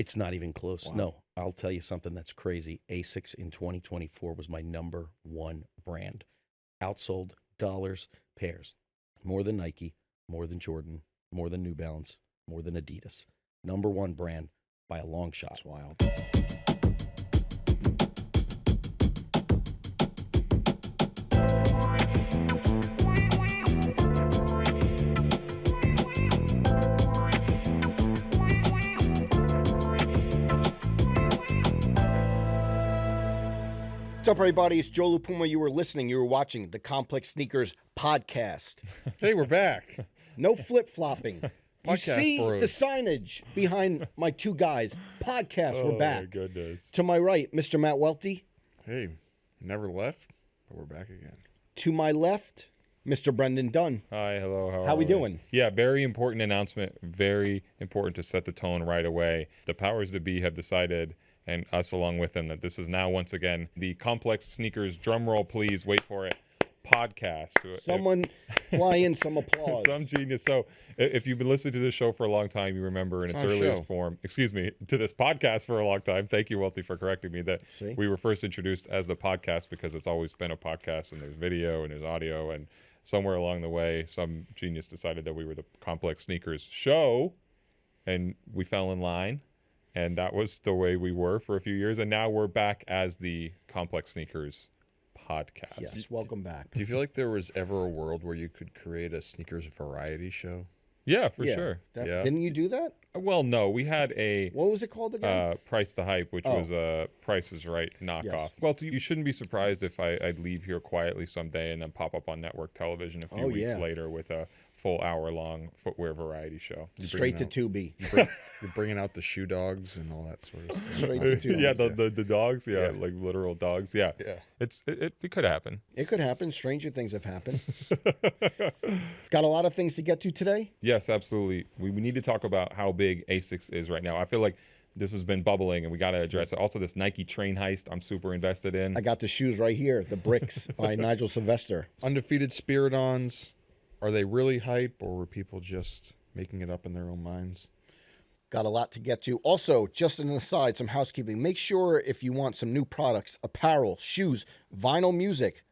It's not even close. Wow. No, I'll tell you something that's crazy. ASICS in 2024 was my #1 brand. Outsold dollars, pairs. More than Nike, more than Jordan, more than New Balance, more than Adidas. #1 brand by a long shot. That's wild. What's up, everybody? It's Joe La Puma. You were watching the Complex Sneakers podcast. Hey, we're back. No flip-flopping. You Podcast see bros. the signage behind my two guys. Podcast, we're back. Oh, my goodness. To my right, Mr. Matt Welty. Hey, never left, but we're back again. To my left, Mr. Brendan Dunne. Hi, hello. How we doing? Yeah, very important announcement. Very important to set the tone right away. The powers that be have decided, and us along with them, that this is now once again the Complex Sneakers, drum roll please, wait for it, podcast. Someone fly in some applause. Some genius. So if you've been listening to this show for a long time, you remember in its our earliest show. form, excuse me, to this podcast for a long time. Thank you, Welty, for correcting me that See? we were first introduced as the podcast because it's always been a podcast and there's video and there's audio, and somewhere along the way, some genius decided that we were the Complex Sneakers show, and we fell in line. And that was the way we were for a few years. And now we're back as the Complex Sneakers podcast. Yes, welcome back. Do you feel like there was ever a world where you could create a sneakers variety show? Yeah, for Yeah, sure. Yeah. Didn't you do that? Well, no, we had a What was it called again? Price to Hype, which Oh. was a Price is Right knockoff. Yes. Well, you shouldn't be surprised if I'd leave here quietly someday and then pop up on network television a few Oh, weeks yeah. later with a full hour-long footwear variety show. Straight to bringing Tubi. You're bringing out the shoe dogs and all that sort of stuff. Straight to Tubi. Yeah, the dogs, yeah, Yeah. like literal dogs, yeah. Yeah. It could happen. It could happen. Stranger things have happened. Got a lot of things to get to today. Yes, absolutely. We need to talk about how big ASICS is right now. I feel like this has been bubbling, and we got to address it. Also, this Nike train heist, I'm super invested in. I got the shoes right here. The Bricks by Nigel Sylvester. Undefeated Spiridons, are they really hype, or were people just making it up in their own minds? Got a lot to get to. Also, just an aside, some housekeeping. Make sure if you want some new products, apparel, shoes, vinyl music,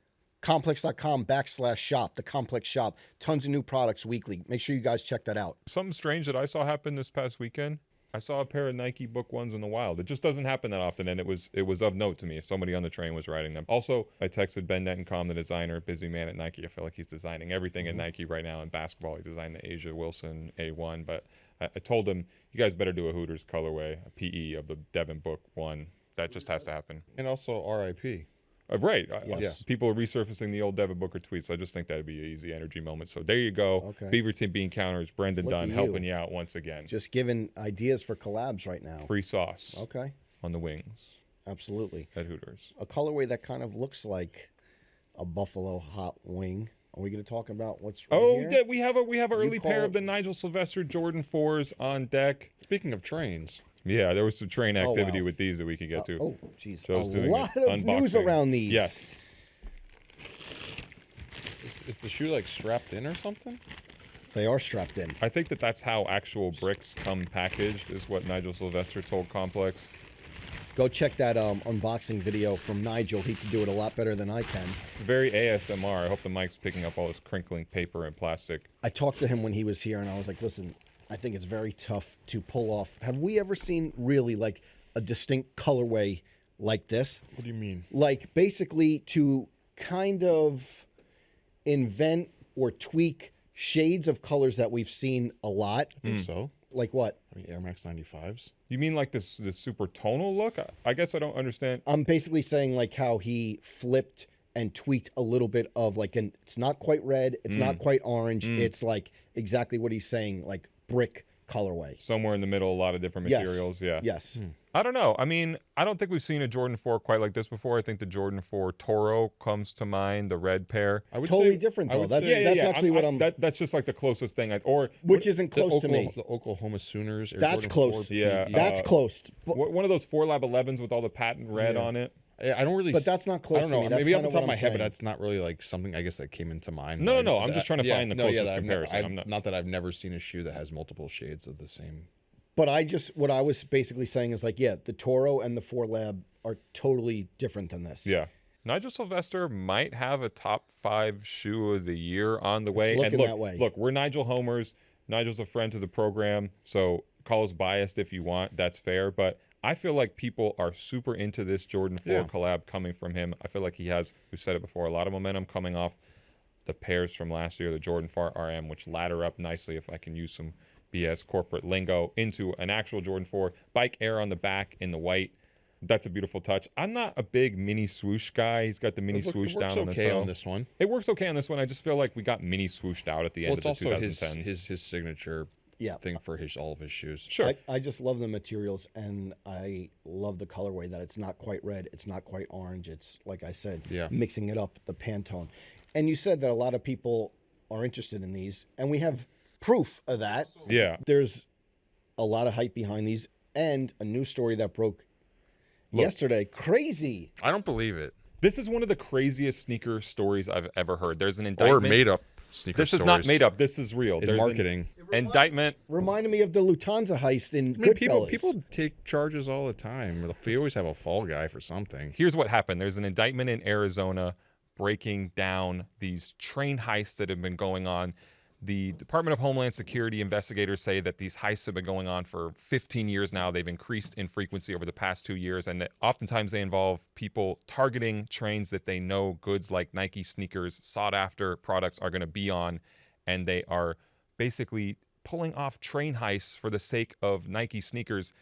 complex.com/shop, the Complex Shop. Tons of new products weekly. Make sure you guys check that out. Something strange that I saw happen this past weekend. I saw a pair of Nike Book Ones in the wild. It just doesn't happen that often, and it was of note to me. Somebody on the train was riding them. Also, I texted Ben Nettencom, the designer, busy man at Nike. I feel like he's designing everything at Nike right now. In basketball, he designed the Asia Wilson A1, but I told him, you guys better do a Hooters colorway, a PE of the Devin Book One. That just has to happen. And also RIP. Right. Yes. People are resurfacing the old Devin Booker tweets. So I just think that'd be an easy energy moment. So there you go. Okay. Beaver Team Bean Counters, Brendan Look at Dunne you. helping you out once again. Just giving ideas for collabs right now. Free sauce Okay, on the wings absolutely. at Hooters. A colorway that kind of looks like a buffalo hot wing. Are we going to talk about what's right here? Yeah, we have an early pair call of the Nigel Sylvester Jordan 4s on deck. Speaking of trains, Yeah, there was some train activity wow. with these that we could get to. Oh, jeez. Joe's A doing lot it. of news Unboxing. around these. Yes. is the shoe like strapped in or something? They are strapped in. I think that's how actual bricks come packaged, is what Nigel Sylvester told Complex. Go check that unboxing video from Nigel. He can do it a lot better than I can. It's very ASMR. I hope the mic's picking up all this crinkling paper and plastic. I talked to him when he was here, and I was like, listen, I think it's very tough to pull off. Have we ever seen really like a distinct colorway like this? What do you mean? Like basically to kind of invent or tweak shades of colors that we've seen a lot. I think so. Like what? I mean, Air Max 95s. You mean like this super tonal look? I guess I don't understand. I'm basically saying like how he flipped and tweaked a little bit of like it's not quite red, it's not quite orange. It's like exactly what he's saying, like brick colorway. Somewhere in the middle, a lot of different Yes. materials. Yeah. Yes. I don't know. I mean, I don't think we've seen a Jordan 4 quite like this before. I think the Jordan 4 Toro comes to mind, the red pair. I would Totally say, different I though. would That's say that's actually what I'm. That's just like the closest thing. Which isn't close to me. The Oklahoma Sooners. Air That's Jordan close. 4 Yeah, PE. That's close. one of those 4 Lab 11s with all the patent red Yeah. on it. I don't really. But that's not close I don't know. to me. That's Maybe off kind the of top of what my I'm head, but saying. that's not really like something I guess that came into mind. No, Like, I'm just trying to find the closest that comparison. Not that I've never seen a shoe that has multiple shades of the same But what I was basically saying is like, yeah, the Toro and the 4 Lab are totally different than this. Yeah. Nigel Sylvester might have a top 5 shoe of the year on the way. looking And look, that way. look, we're Nigel homers. Nigel's a friend to the program, so call us biased if you want. That's fair. But I feel like people are super into this Jordan 4 collab coming from him. I feel like he has, we've said it before, a lot of momentum coming off the pairs from last year, the Jordan 4 RM, which ladder up nicely, if I can use some BS corporate lingo, into an actual Jordan 4. Bike Air on the back in the white. That's a beautiful touch. I'm not a big mini swoosh guy. He's got the mini swoosh down on the toe. On this one. It works okay on this one. I just feel like we got mini swooshed out at the end of the 2010s. His signature thing for all of his shoes. Sure. I just love the materials, and I love the colorway that it's not quite red, it's not quite orange. It's, like I said, mixing it up, the Pantone. And you said that a lot of people are interested in these, and we have proof of that. Yeah. There's a lot of hype behind these, and a new story that broke yesterday. Crazy. I don't believe it. This is one of the craziest sneaker stories I've ever heard. There's an indictment. Or made up sneaker This is not made up. This is real. in There's marketing. an indictment. Reminded me of the Lufthansa heist in I mean, Goodfellas. people take charges all the time. We always have a fall guy for something. Here's what happened. There's an indictment in Arizona breaking down these train heists that have been going on. The Department of Homeland Security investigators say that these heists have been going on for 15 years now. They've increased in frequency over the past 2 years, and that oftentimes they involve people targeting trains that they know goods like Nike sneakers, sought-after products are going to be on, and they are basically pulling off train heists for the sake of Nike sneakers.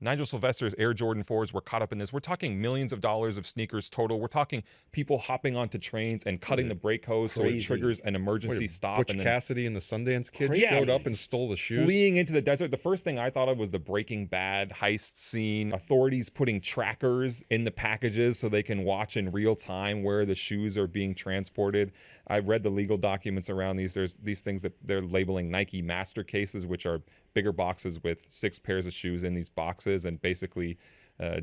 Nigel Sylvester's Air Jordan 4s were caught up in this. We're talking millions of dollars of sneakers total. We're talking people hopping onto trains and cutting the brake hose so it triggers an emergency stop. Butch and then Cassidy and the Sundance Kid Yeah. showed up and stole the shoes. fleeing into the desert. The first thing I thought of was the Breaking Bad heist scene. Authorities putting trackers in the packages so they can watch in real time where the shoes are being transported. I read the legal documents around these. There's these things that they're labeling Nike master cases, which are bigger boxes with 6 pairs of shoes in these boxes, and basically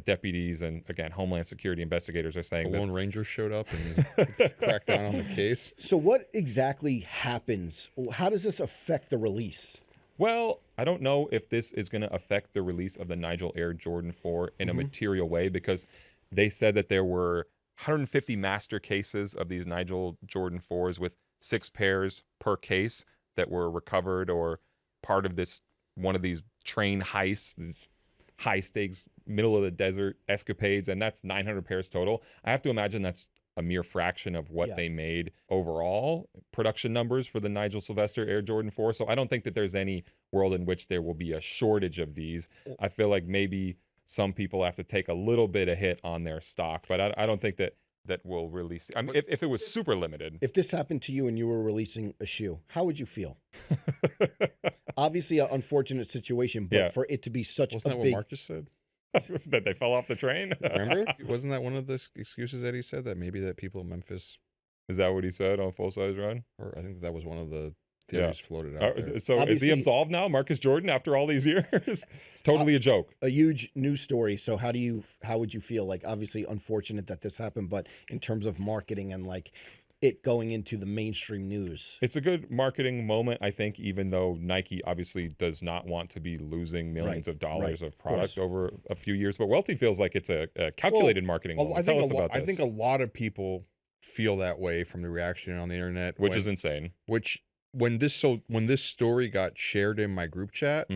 deputies and, again, Homeland Security investigators are The saying Lone Ranger showed up and cracked down on the case. So what exactly happens? How does this affect the release? Well, I don't know if this is going to affect the release of the Nigel Air Jordan 4 in a material way, because they said that there were 150 master cases of these Nigel Jordan 4s with 6 pairs per case that were recovered or part of this one of these train heists, these high stakes middle of the desert escapades, and that's 900 pairs total. I have to imagine that's a mere fraction of what they made overall production numbers for the Nigel Sylvester Air Jordan 4. So I don't think that there's any world in which there will be a shortage of these. I feel like maybe some people have to take a little bit of hit on their stock, but I don't think that will really see. I mean, if it was super limited. If this happened to you and you were releasing a shoe, how would you feel? Obviously, an unfortunate situation, but for it to be such Wasn't a that big... what Marcus said? That they fell off the train? Remember? Wasn't that one of the excuses that he said, that maybe that people in Memphis, Is that what he said on Full Size Run? or I think that was one of the theories floated out there. So is he Obviously- absolved now, Marcus Jordan, after all these years? Totally a joke. A huge news story. So how would you feel? Like, obviously unfortunate that this happened, but in terms of marketing and like it going into the mainstream news. It's a good marketing moment, I think, even though Nike obviously does not want to be losing millions of dollars of product over a few years. But Welty feels like it's a calculated marketing moment. Tell us about this. I think a lot of people feel that way from the reaction on the internet, Which is insane. When this story got shared in my group chat,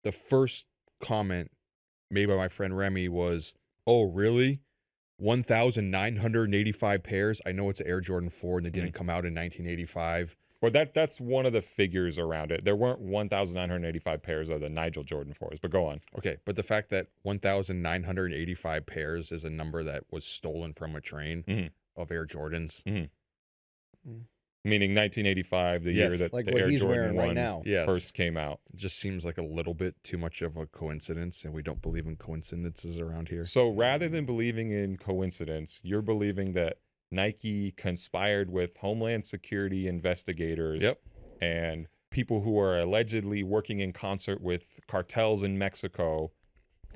the first comment made by my friend Remy was, "Oh, really? 1,985 pairs? I know it's Air Jordan 4 and they didn't come out in 1985." Well, that's one of the figures around it. There weren't 1,985 pairs of the Nigel Jordan 4s, but go on. Okay, but the fact that 1,985 pairs is a number that was stolen from a train of Air Jordans. Meaning 1985, the year that like the what Air he's Jordan wearing 1 right now. first came out. It just seems like a little bit too much of a coincidence, and we don't believe in coincidences around here. So rather than believing in coincidence, you're believing that Nike conspired with Homeland Security investigators and people who are allegedly working in concert with cartels in Mexico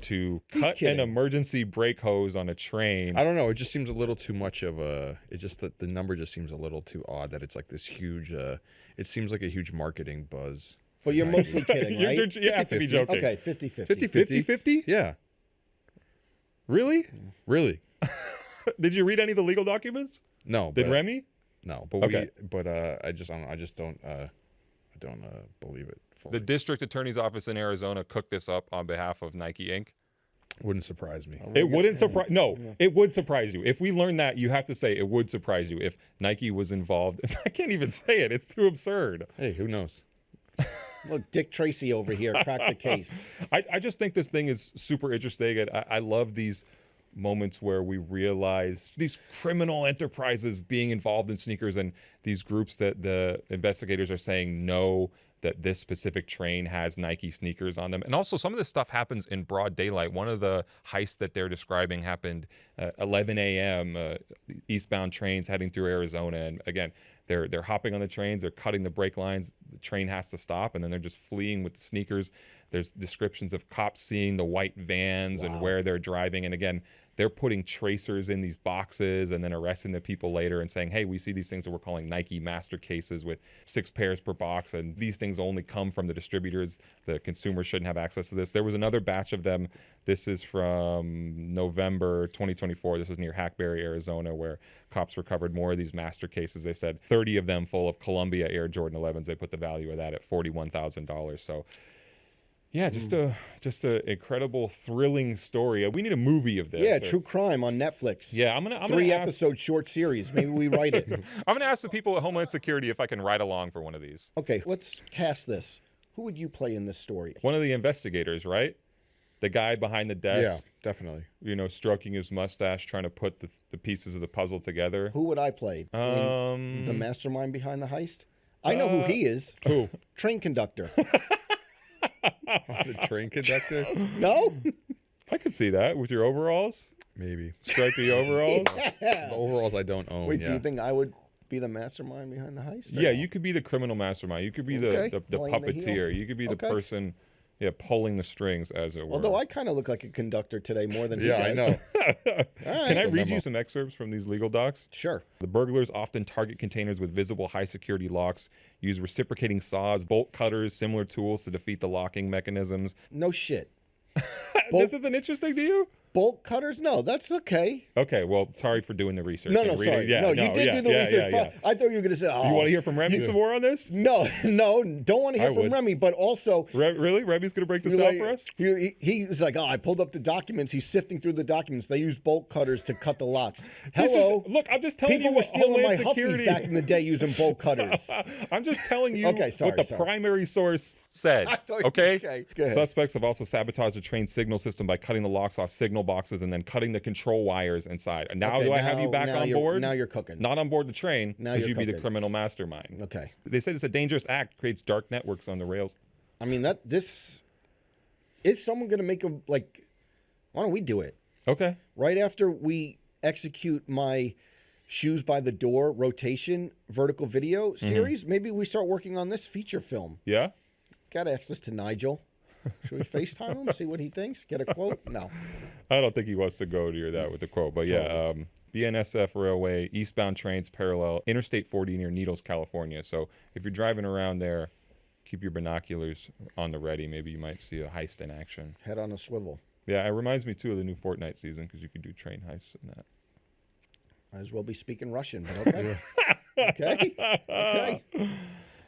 to cut an emergency brake hose on a train. I don't know. It just seems a little too much of a. It just the number just seems a little too odd. That it's like this huge. It seems like a huge marketing buzz. But you're mostly kidding, right? You have to be joking. Okay, 50-50. 50-50? Yeah. Really? Really? Did you read any of the legal documents? No. Did but, Remy? No, but Okay. I just don't believe it fully. The district attorney's office in Arizona cooked this up on behalf of Nike Inc. Wouldn't surprise me. It wouldn't surprise. No, it would surprise you. If we learned that, you have to say it would surprise you if Nike was involved. I can't even say it. It's too absurd. Hey, who knows? Look, Dick Tracy over here cracked the case. I just think this thing is super interesting. And I love these moments where we realize these criminal enterprises being involved in sneakers and these groups that the investigators are saying no, that this specific train has Nike sneakers on them. And also some of this stuff happens in broad daylight. One of the heists that they're describing happened 11 a.m. Eastbound trains heading through Arizona. And again, they're hopping on the trains, they're cutting the brake lines, the train has to stop, and then they're just fleeing with the sneakers. There's descriptions of cops seeing the white vans and where they're driving. And again, they're putting tracers in these boxes and then arresting the people later and saying, hey, we see these things that we're calling Nike master cases with 6 pairs per box. And these things only come from the distributors. The consumer shouldn't have access to this. There was another batch of them. This is from November 2024. This is near Hackberry, Arizona, where cops recovered more of these master cases. They said 30 of them full of Columbia Air Jordan 11s. They put the value of that at $41,000. So yeah, just a incredible, thrilling story. We need a movie of this. Yeah, true crime on Netflix. Yeah, I'm gonna 3 ask, episode short series. Maybe we write it. I'm gonna ask the people at Homeland Security if I can ride along for one of these. Okay, let's cast this. Who would you play in this story? One of the investigators, right? The guy behind the desk. Yeah, definitely. You know, stroking his mustache, trying to put the pieces of the puzzle together. Who would I play? The mastermind behind the heist? I know who he is. Who? Train conductor. The train conductor? No? I could see that with your overalls, Maybe. stripy overalls. The overalls I don't own. Wait, yeah. do you think I would be the mastermind behind the heist? Yeah, you could be the criminal mastermind. You could be Okay, the playing the heel. puppeteer. You could be the Okay. person, pulling the strings, as it were. Although I kind of look like a conductor today more than he Yeah, I does. know. All Can I right. read you some excerpts from these legal docs? Sure. The burglars often target containers with visible high-security locks, use reciprocating saws, bolt cutters, similar tools to defeat the locking mechanisms. No shit. This isn't interesting to you? Bolt cutters? No, that's okay. Okay, well, sorry for doing the research. No, and no, reading. sorry. Yeah, no, you did do the research. Yeah. I thought you were going to say, oh. You want to hear from Remy some more on this? No, don't want to hear I from would. Remy, but also... Really? Remy's going to break this down for us? He's like, I pulled up the documents. He's sifting through the documents. They use bolt cutters to cut the locks. Hello. Look, I'm just telling People you were what stealing my Homeland Huffies Security... back in the day using bolt cutters. I'm just telling you Okay, sorry, what the sorry. primary source said. I thought- Okay? okay, go ahead. Suspects have also sabotaged the train signal system by cutting the locks off signal boxes and then cutting the control wires inside. And now Okay, do I have you back now on you're- board? now you're cooking. Not on board the train Now because you're you'd be the cooking. criminal mastermind. Okay. They said it's a dangerous act, creates dark networks on the rails. I mean, this... Is someone going to make a... Like, why don't we do it? Okay. Right after we execute my Shoes by the Door rotation vertical video series, maybe we start working on this feature film. Yeah? Got access to Nigel. Should we FaceTime him, see what he thinks? Get a quote? No. I don't think he wants to go near that with the quote, but yeah, BNSF Railway, eastbound trains parallel Interstate 40 near Needles, California. So if you're driving around there, keep your binoculars on the ready. Maybe you might see a heist in action. Head on a swivel. Yeah, it reminds me too of the new Fortnite season because you could do train heists in that. Might as well be speaking Russian, but okay. Okay. Okay.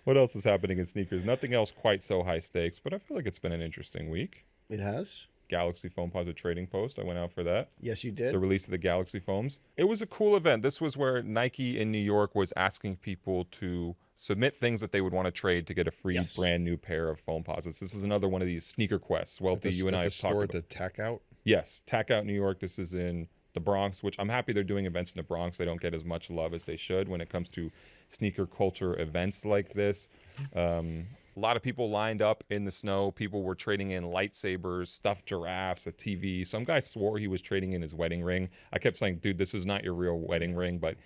What else is happening in sneakers? Nothing else quite so high stakes, but I feel like it's been an interesting week. It has? Galaxy Foamposite trading post. I went out for that. Yes, you did. The release of the Galaxy Foams. It was a cool event. This was where Nike in New York was asking people to submit things that they would want to trade to get a free brand new pair of Foamposites. This is another one of these sneaker quests. Welty, you and I have talked about. The Tack Out? Yes, Tack Out New York. This is in the Bronx, which I'm happy they're doing events in the Bronx. They don't get as much love as they should when it comes to sneaker culture events like this. A lot of people lined up in the snow. People were trading in lightsabers, stuffed giraffes, a TV. Some guy swore he was trading in his wedding ring. I kept saying, dude, this is not your real wedding ring. But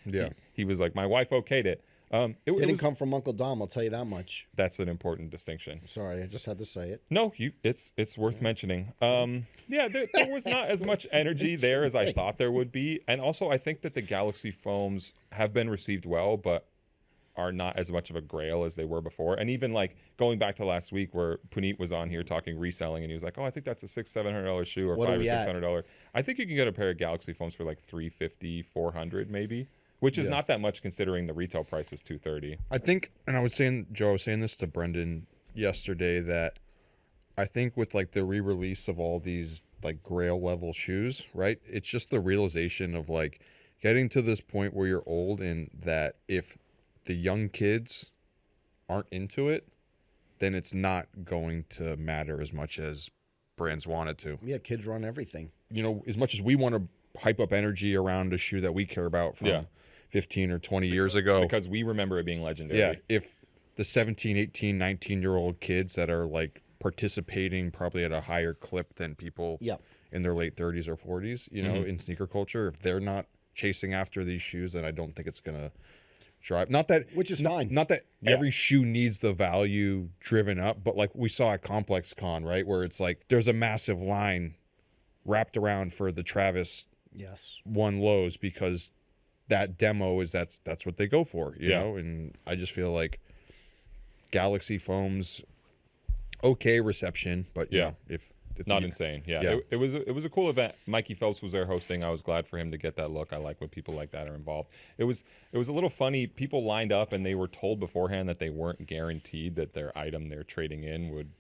he was like, my wife okayed it. Didn't come from Uncle Dom, I'll tell you that much. That's an important distinction. Sorry, I just had to say it. No, it's worth mentioning. There was not as much energy there as I thought there would be. And also, I think that the Galaxy Foams have been received well, but are not as much of a grail as they were before. And even like going back to last week where Puneet was on here talking reselling, and he was like, oh, I think that's a $600-700 shoe, or What are $500 we or at? $600. I think you can get a pair of Galaxy foams for like $350, $400 maybe, which is not that much considering the retail price is $230. I think, and I was saying this to Brendan yesterday, that I think with like the re-release of all these like grail level shoes, right? It's just the realization of like getting to this point where you're old, and that if the young kids aren't into it, then it's not going to matter as much as brands want it to. Yeah, kids run everything. You know, as much as we want to hype up energy around a shoe that we care about from 15 or 20 years ago. Because we remember it being legendary. Yeah, if the 17, 18, 19-year-old kids that are like participating probably at a higher clip than people in their late 30s or 40s, you know, in sneaker culture, if they're not chasing after these shoes, then I don't think it's going to drive. Not that, Which is fine. Not that every shoe needs the value driven up, but like we saw at Complex Con, right, where it's like there's a massive line wrapped around for the Travis one lows, because that demo is that's what they go for, you know. And I just feel like Galaxy foams, okay reception, but you know, if not insane. It was a cool event. Mikey Phelps was there hosting. I was glad for him to get that look. I like when people like that are involved. It was a little funny. People lined up and they were told beforehand that they weren't guaranteed that their item they're trading in would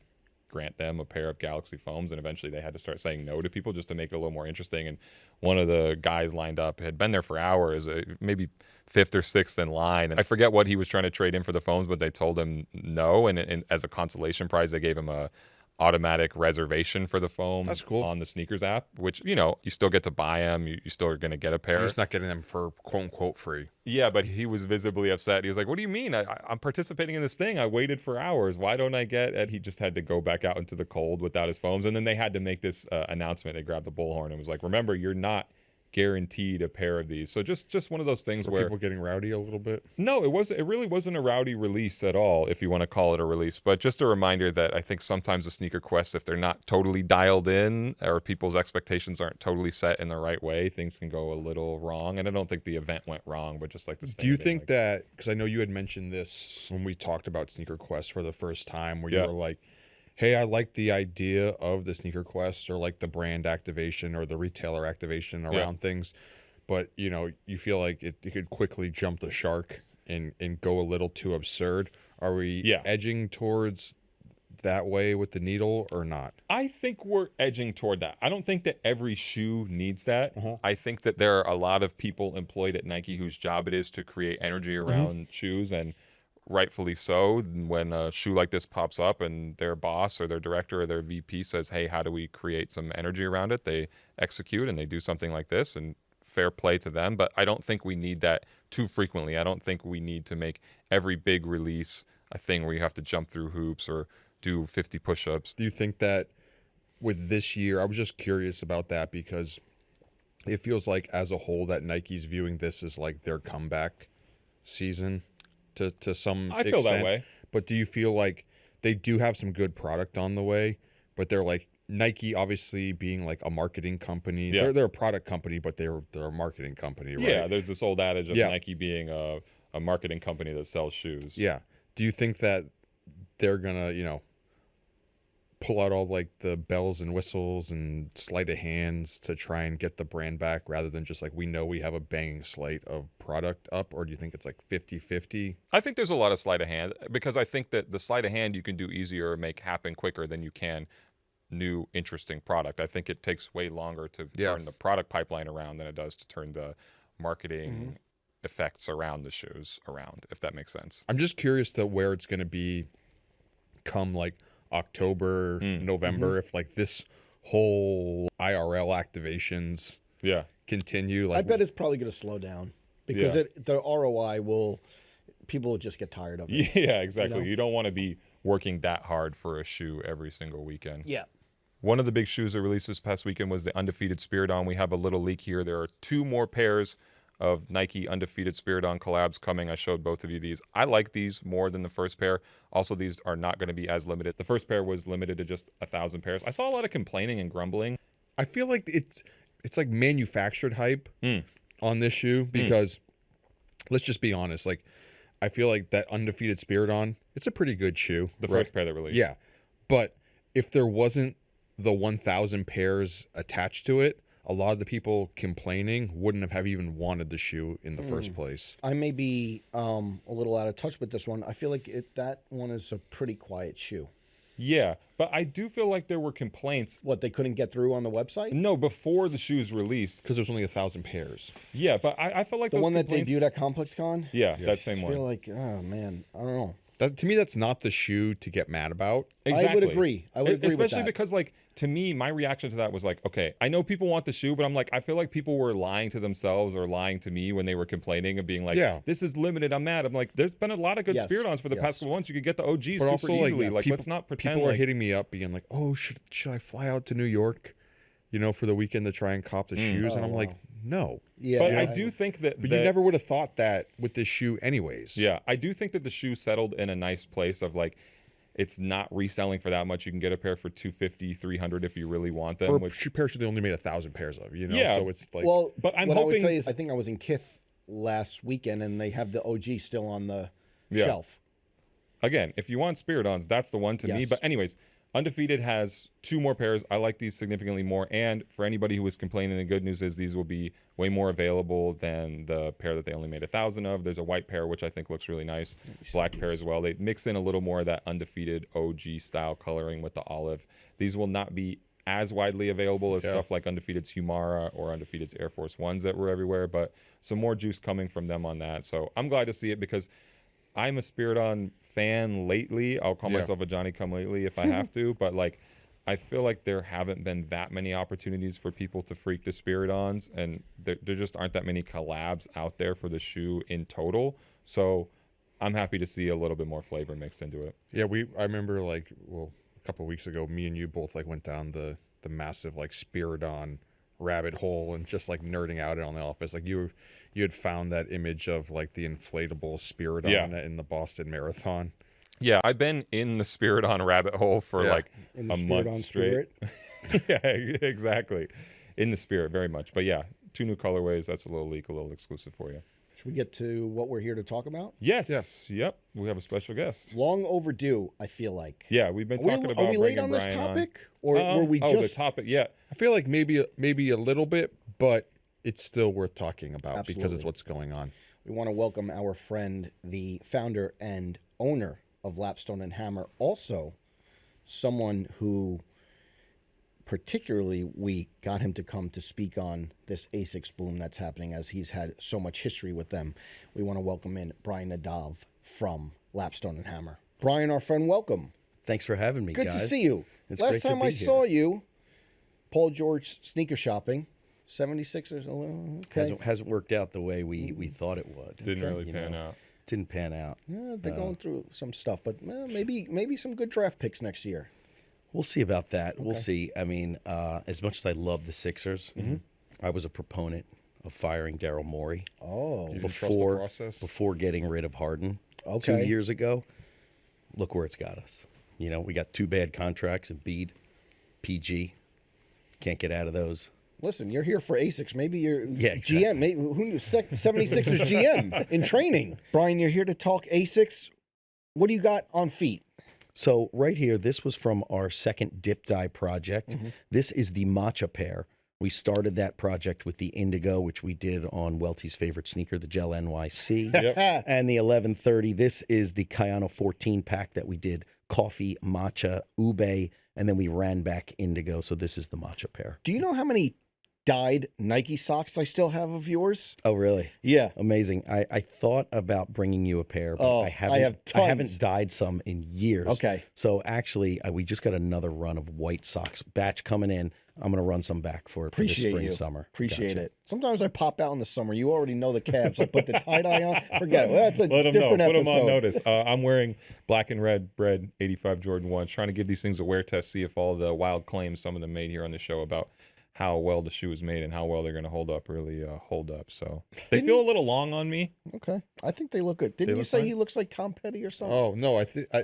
grant them a pair of Galaxy foams, and eventually they had to start saying no to people just to make it a little more interesting. And one of the guys lined up had been there for hours, maybe fifth or sixth in line, and I forget what he was trying to trade in for the foams, but they told him no, and as a consolation prize they gave him a automatic reservation for the foam. That's cool. On the sneakers app, which, you know, you still get to buy them, you still are going to get a pair. You're just not getting them for quote unquote free. Yeah, but he was visibly upset. He was like, what do you mean? I'm participating in this thing. I waited for hours. Why don't I get it? He just had to go back out into the cold without his foams. And then they had to make this announcement. They grabbed the bullhorn and was like, remember, you're not guaranteed a pair of these. So just one of those things where people getting rowdy a little bit. No, it really wasn't a rowdy release at all, if you want to call it a release, but just a reminder that I think sometimes the sneaker quest, if they're not totally dialed in or people's expectations aren't totally set in the right way, things can go a little wrong. And I don't think the event went wrong, but just like this. Do you think that, because I know you had mentioned this when we talked about sneaker quest for the first time, where you were like, hey, I like the idea of the sneaker quest, or like the brand activation or the retailer activation around things, but you know, you feel like it could quickly jump the shark and go a little too absurd. Are we edging towards that way with the needle or not? I think we're edging toward that. I don't think that every shoe needs that. I think that there are a lot of people employed at Nike whose job it is to create energy around shoes, and rightfully so. When a shoe like this pops up and their boss or their director or their VP says, hey, how do we create some energy around it? They execute and they do something like this, and fair play to them. But I don't think we need that too frequently. I don't think we need to make every big release a thing where you have to jump through hoops or do 50 push-ups. Do you think that with this year, I was just curious about that, because it feels like as a whole that Nike's viewing this as like their comeback season to some extent. I feel that way. But do you feel like they do have some good product on the way, but they're like, Nike obviously being like a marketing company, they're a product company, but they're a marketing company, right? Yeah, there's this old adage of Nike being a marketing company that sells shoes. Yeah. Do you think that they're gonna, you know, pull out all like the bells and whistles and sleight of hands to try and get the brand back, rather than just like, we know we have a banging slate of product up? Or do you think it's like 50-50? I think there's a lot of sleight of hand, because I think that the sleight of hand you can do easier or make happen quicker than you can new interesting product. I think it takes way longer to turn the product pipeline around than it does to turn the marketing effects around the shoes around, if that makes sense. I'm just curious to where it's going to be come like October, November, if like this whole IRL activations continue. Like, I bet it's probably going to slow down, because the ROI people will just get tired of it. Yeah, exactly. You don't want to be working that hard for a shoe every single weekend. Yeah. One of the big shoes that released this past weekend was the Undefeated Spiridon. We have a little leak here. There are 2 more pairs of Nike Undefeated Spiridon collabs coming. I showed both of you these. I like these more than the first pair. Also, these are not going to be as limited. The first pair was limited to just 1,000 pairs. I saw a lot of complaining and grumbling. I feel like it's like manufactured hype on this shoe, because let's just be honest, like I feel like that Undefeated Spiridon, it's a pretty good shoe. The first pair that released. Yeah. But if there wasn't the 1,000 pairs attached to it, a lot of the people complaining wouldn't have even wanted the shoe in the first place. I may be a little out of touch with this one. I feel like that one is a pretty quiet shoe. Yeah, but I do feel like there were complaints. What, they couldn't get through on the website? No, before the shoes released. Because there's only 1,000 pairs. Yeah, but I felt like The those one that complaints- debuted at ComplexCon? Yeah, that same I one. feel like, oh man, I don't know. That, to me, that's not the shoe to get mad about. Exactly. I would agree. I would agree with Especially that. because, like, to me, my reaction to that was like, okay, I know people want the shoe, but I'm like, I feel like people were lying to themselves or lying to me when they were complaining and being like, Yeah. this is limited, I'm mad. I'm like, there's been a lot of good Yes, Spiridons for the past couple months. You could get the OGs But super also, easily. Like, people, let's not pretend people are like... hitting me up being like, oh, should I fly out to New York, for the weekend to try and cop the shoes? And I'm like, no. Yeah, But yeah, I do think that... But you never would have thought that with this shoe anyways. Yeah, I do think that the shoe settled in a nice place of like, it's not reselling for that much. You can get a pair for $250, $300 if you really want them. For a pair they only made 1,000 pairs of, Yeah. So it's like, well, but I'm what I would hoping- say is I think I was in Kith last weekend and they have the OG still on the shelf. Again, if you want Spiridons, that's the one to me. Yes. But anyways, Undefeated has 2 more pairs. I like these significantly more. And for anybody who was complaining, the good news is these will be way more available than the pair that they only made 1,000 of. There's a white pair, which I think looks really nice. Black pair as well. They mix in a little more of that Undefeated OG style coloring with the olive. These will not be as widely available as stuff like Undefeated's Humara or Undefeated's Air Force Ones that were everywhere, but some more juice coming from them on that. So I'm glad to see it because I'm a Spiridon fan lately. I'll call myself a Johnny come lately if I have to, but like I feel like there haven't been that many opportunities for people to freak the Spiridons, and there just aren't that many collabs out there for the shoe in total. So I'm happy to see a little bit more flavor mixed into it. yeah, I remember a couple of weeks ago, me and you both went down the massive Spiridon rabbit hole and just nerding out on the office. You had found that image of the inflatable Spiridon in the Boston Marathon. Yeah, I've been in the Spiridon rabbit hole for In the a Spiridon month straight. Yeah, exactly. In the spirit, very much. But yeah, 2 new colorways. That's a little leak, a little exclusive for you. Should we get to what we're here to talk about? Yes. Yeah. Yep. We have a special guest. Long overdue, I feel like. Yeah, we've been talking about Are we late bringing on this Brian topic? Or were we the just... topic, yeah. I feel like maybe a little bit, but it's still worth talking about because Absolutely. it's what's going on. We want to welcome our friend, the founder and owner of Lapstone Hammer, also someone who particularly we got him to come to speak on this ASICS boom that's happening as he's had so much history with them. We want to welcome in Brian Nadav from Lapstone Hammer. Brian, our friend, welcome. Thanks for having me, Good guys. to see you. It's Last great to time be I here. saw you, Paul George sneaker shopping, 76ers. Okay. Hasn't worked out the way we thought it would. Didn't really You pan know, out. Didn't pan out. Yeah, they're going through some stuff, but maybe some good draft picks next year. We'll see about that. We'll see. I mean, as much as I love the Sixers, I was a proponent of firing Daryl Morey Oh, You didn't trust the process? before getting rid of Harden. Okay. 2 years ago, look where it's got us. We got 2 bad contracts, Embiid, PG. Can't get out of those. listen, you're here for ASICS. Maybe you're exactly. GM. Maybe who knew 76ers GM in training. Brian, you're here to talk ASICS. What do you got on feet? So right here, this was from our second dip dye project. This is the matcha pair. We started that project with the indigo, which we did on Welty's favorite sneaker, the Gel NYC, and the 1130. This is the Kayano 14 pack that we did coffee, matcha, ube, and then we ran back indigo. So this is the matcha pair. Do you know how many dyed Nike socks I still have of yours? Oh, really? Yeah. Amazing. I thought about bringing you a pair, but I have haven't tons. dyed some in years. Okay. So actually, we just got another run of white socks batch coming in. I'm going to run some back for this Appreciate spring, you. summer. Appreciate Gotcha. it. Sometimes I pop out in the summer. You already know the Cavs. I put the tie-dye on. Forget it. Well, that's a Let them know. different Put episode. them on notice. I'm wearing black and red bread 85 Jordan 1s, trying to give these things a wear test, see if all the wild claims some of them made here on the show about how well the shoe is made and how well they're going to hold up really hold up. So they feel a little long on me. Okay. I think they look good. Didn't you look say fine? he looks like Tom Petty or something? Oh no, I think I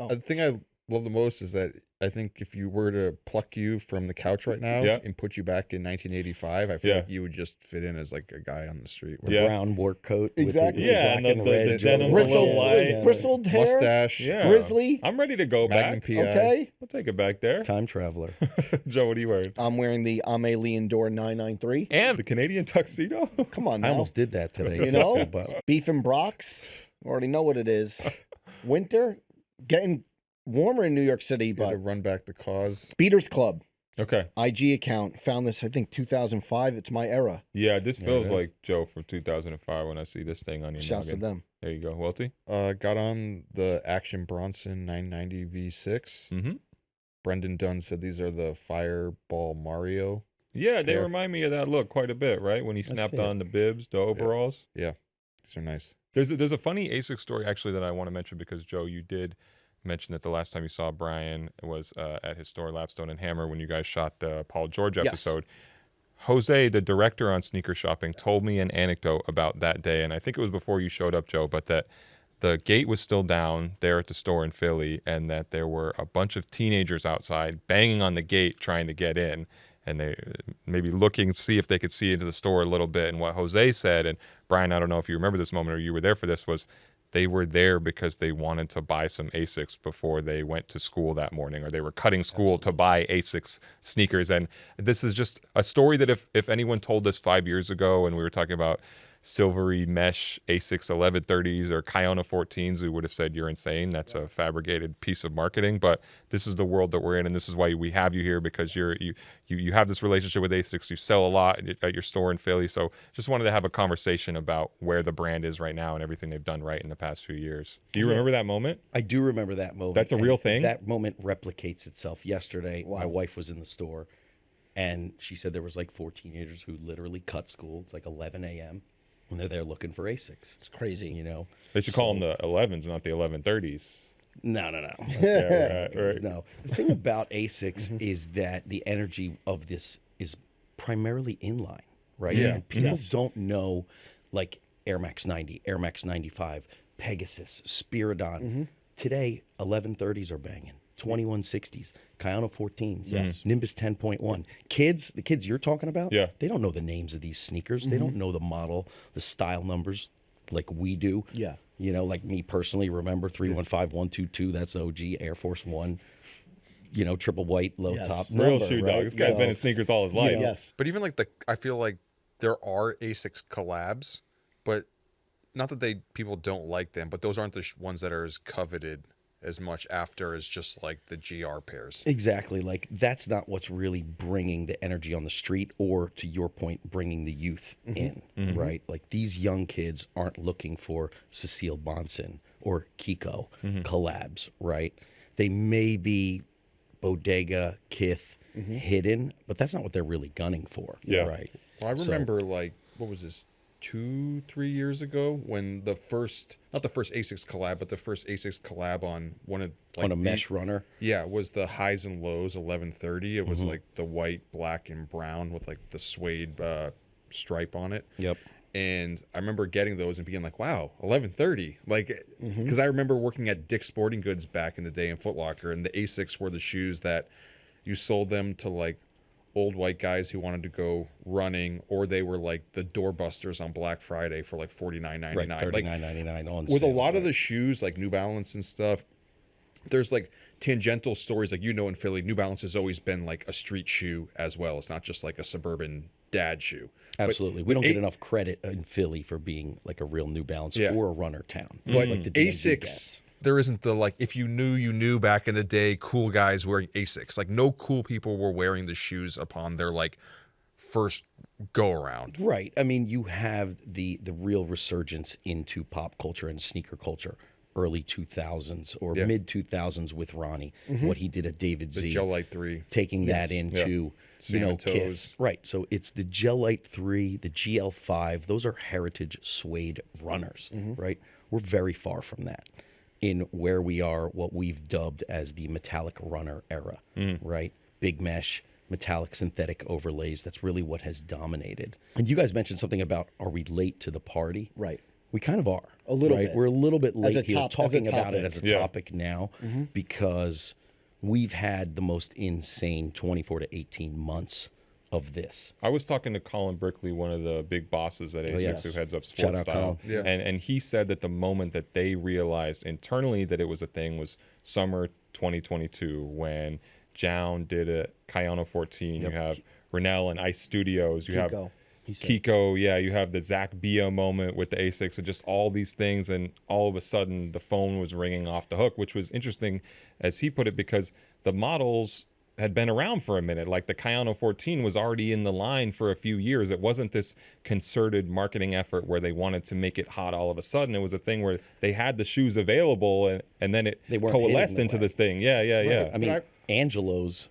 love the most is that I think if you were to pluck you from the couch right now and put you back in 1985, I feel like you would just fit in as like a guy on the street. The brown work coat. Exactly. With the black and red denim's a little light. Bristled hair. Mustache. Yeah. Grizzly. I'm ready to go Magnum back. PI. Okay. I'll take it back there. Time traveler. Joe, what are you wearing? I'm wearing the Ame Leondor 993. And the Canadian tuxedo? Come on now. I almost did that today. You know? But Beef and Brock's. Already know what it is. Winter. Getting warmer in New York City, You had to but run back the cause. Speeders Club. Okay. IG account. Found this, I think, 2005. It's my era. Yeah, this feels it is. like Joe from 2005 when I see this thing on your Shouts to noggin. them. There you go. Welty? Got on the Action Bronson 990 V6. Mm-hmm. Brendan Dunne said these are the Fireball Mario. Yeah, they Yeah. remind me of that look quite a bit, right? When he snapped see it. on the bibs, the overalls. These are nice. There's a funny ASICS story actually that I want to mention because Joe, you did mention that the last time you saw Brian was at his store Lapstone Hammer when you guys shot the Paul George episode. Jose, the director on Sneaker Shopping, told me an anecdote about that day, and I think it was before you showed up, Joe, but that the gate was still down there at the store in Philly, and that there were a bunch of teenagers outside banging on the gate trying to get in, and they maybe looking to see if they could see into the store a little bit. And what Jose said, and Brian, I don't know if you remember this moment or you were there for this, was they were there because they wanted to buy some ASICS before they went to school that morning, or they were cutting school to buy ASICS sneakers. And this is just a story that if anyone told us 5 years ago and we were talking about silvery mesh ASICS 1130s or Kayano 14s, we would have said you're insane. That's a fabricated piece of marketing. But this is the world that we're in, and this is why we have you here, because you have this relationship with ASICS. You sell a lot at your store in Philly. So just wanted to have a conversation about where the brand is right now and everything they've done right in the past few years. Do you remember that moment? I do remember that moment. That's a real thing? That moment replicates itself. Yesterday, my wife was in the store, and she said there was like 4 teenagers who literally cut school. It's like 11 a.m. when they're there looking for ASICS. It's crazy. You know, They should call them the 11s, not the 1130s. no. Yeah, right. No. The thing about ASICS is that the energy of this is primarily inline, right? Yeah. And people don't know, like Air Max 90, Air Max 95, Pegasus, Spiridon. Today, 1130s are banging. 2160s, Kayano 14s, Nimbus 10.1. The kids you're talking about, they don't know the names of these sneakers. They don't know the model, the style numbers like we do. Yeah. You know, like me personally, remember 315122, that's OG, Air Force One, you know, triple white, low Yes. top. Real number, shoe right? dog. This guy's been in sneakers all his life. Yes. But even like I feel like there are ASICS collabs, but not that people don't like them, but those aren't the ones that are as coveted as much after as just like the GR pairs. Exactly. Like that's not what's really bringing the energy on the street, or to your point, bringing the youth in, right? Like these young kids aren't looking for Cecile Bonson or Kiko collabs, right? They may be Bodega, Kith, hidden, but that's not what they're really gunning for. Yeah. Right. Well, I remember like, what was this, 2-3 years ago when not the first ASICS collab, but the first ASICS collab on one of like on a mesh runner. Yeah, it was the highs and lows 1130. It was like the white, black, and brown with like the suede stripe on it. Yep. And I remember getting those and being like, wow, 1130. Like, because I remember working at Dick's Sporting Goods back in the day in Foot Locker, and the ASICS were the shoes that you sold them to like old white guys who wanted to go running, or they were like the doorbusters on Black Friday for like $49.99. Right, Like, $39.99 on with sale, a lot of right. the shoes, like New Balance and stuff, there's like tangential stories. Like, you know, in Philly, New Balance has always been like a street shoe as well. It's not just like a suburban dad shoe. Absolutely. We don't get enough credit in Philly for being like a real New Balance or a runner town. But like the DMV ASICS, gets. there isn't the like, if you knew, you knew back in the day, cool guys wearing ASICS. Like, no cool people were wearing the shoes upon their like first go around. Right. I mean, you have the real resurgence into pop culture and sneaker culture, early 2000s or mid 2000s with Ronnie, what he did at David The Z, Gel Light 3. taking that into Salmon Kith. Toes. Right. So it's the Gel Light 3, the GL5. Those are heritage suede runners, right? We're very far from that in where we are, what we've dubbed as the metallic runner era, right? Big mesh, metallic synthetic overlays. That's really what has dominated. And you guys mentioned something about, are we late to the party? Right. We kind of are. A little right? bit. We're a little bit As a late here top- talking as a about it topic. as a topic now because we've had the most insane 24 to 18 months of this. I was talking to Colin Brickley, one of the big bosses at ASICS, yes. who heads up Shout out sportstyle, Colin. and he said that the moment that they realized internally that it was a thing was summer 2022 when Jown did a Kayano 14. You have Rennell and Ice Studios. You have Kiko, you have the Zach Bia moment with the ASICS and just all these things, and all of a sudden the phone was ringing off the hook, which was interesting, as he put it, because the models had been around for a minute. Like the Kayano 14 was already in the line for a few years. It wasn't this concerted marketing effort where they wanted to make it hot all of a sudden. It was a thing where they had the shoes available, and then it coalesced into this thing. Yeah. I mean, Angelo's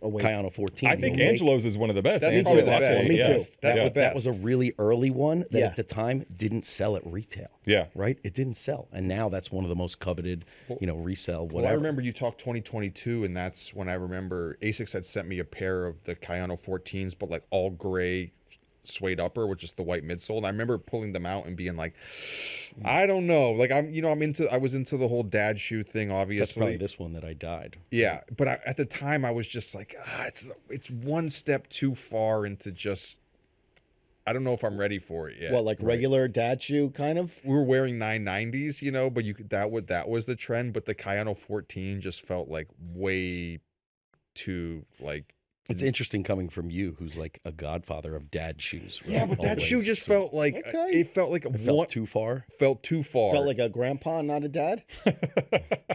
Kayano 14. I think Angelo's is one of the best. That's probably the That's best. Me too. That's the best. That was a really early one that Yeah. at the time didn't sell at retail. Yeah. Right? It didn't sell. And now that's one of the most coveted, resell, whatever. Well, I remember you talked 2022, and that's when I remember ASICS had sent me a pair of the Kayano 14s, but like all gray suede upper with just the white midsole. And I remember pulling them out and being like, I don't know. Like I was into the whole dad shoe thing, obviously. That's probably this one that I died. Yeah, but at the time I was just like, it's one step too far into just, I don't know if I'm ready for it yet. Well, like regular dad shoe kind of. We were wearing 990s, but you could, that was the trend. But the Kayano 14 just felt like way too like. It's interesting coming from you, who's like a godfather of dad shoes. Right? Yeah, but that shoe just felt like it felt like It felt too far. Felt too far. Felt like a grandpa, not a dad.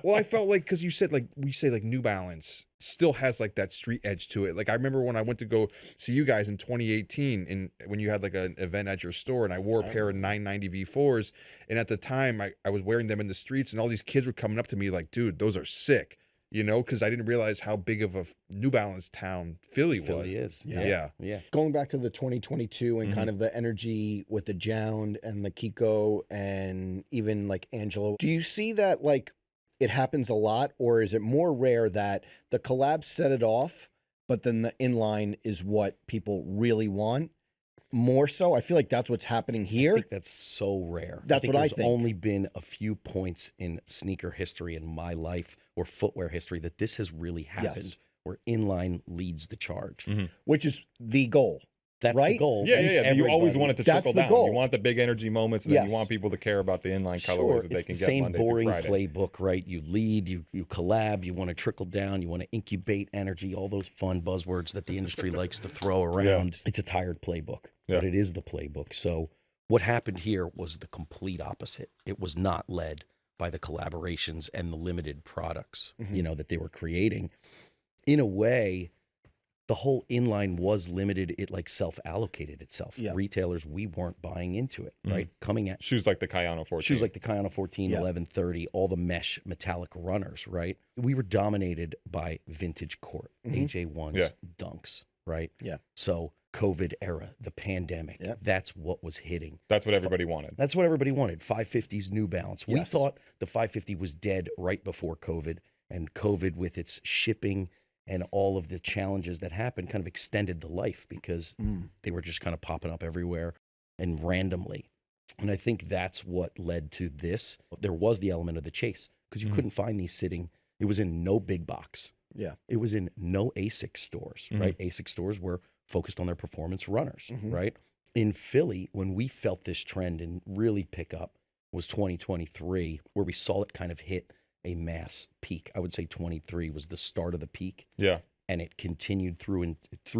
Well, I felt like, because you said like we say like New Balance still has like that street edge to it. Like I remember when I went to go see you guys in 2018, and when you had like an event at your store, and I wore a pair of 990 V4s, and at the time I was wearing them in the streets, and all these kids were coming up to me like, dude, those are sick. Because I didn't realize how big of a New Balance town Philly was. Philly is. Yeah. Going back to the 2022 and kind of the energy with the Jound and the Kiko and even like Angelo, do you see that like it happens a lot, or is it more rare that the collabs set it off, but then the inline is what people really want? More so, I feel like that's what's happening here. I think that's so rare. That's what I think. There's only been a few points in sneaker history in my life or footwear history that this has really happened, where inline leads the charge. Which is the goal. That's right? the goal. Yeah. You always want it to trickle down. Goal. You want the big energy moments, and then you want people to care about the inline colorways that they can It's get the same Monday boring through Friday. playbook, right? You lead, you collab, you want to trickle down, you want to incubate energy, all those fun buzzwords that the industry likes to throw around. It's a tired playbook, but it is the playbook. So what happened here was the complete opposite. It was not led by the collaborations and the limited products, that they were creating. In a way, the whole inline was limited. It like self-allocated itself. Retailers, we weren't buying into it, right? Coming at shoes like the Kayano 14. Shoes like the Kayano 14, 1130, all the mesh metallic runners, right? We were dominated by vintage court, AJ1s, Dunks, right? Yeah. So COVID era, the pandemic, that's what was hitting. That's what everybody wanted. That's what everybody wanted. 550s, New Balance. We thought the 550 was dead right before COVID, and COVID with its shipping and all of the challenges that happened kind of extended the life because they were just kind of popping up everywhere and randomly. And I think that's what led to this. There was the element of the chase because you couldn't find these sitting. It was in no big box. Yeah. It was in no ASICS stores, right? ASICS stores were focused on their performance runners, right? In Philly, when we felt this trend and really pick up was 2023, where we saw it kind of hit a mass peak. I would say 23 was the start of the peak. Yeah. And it continued through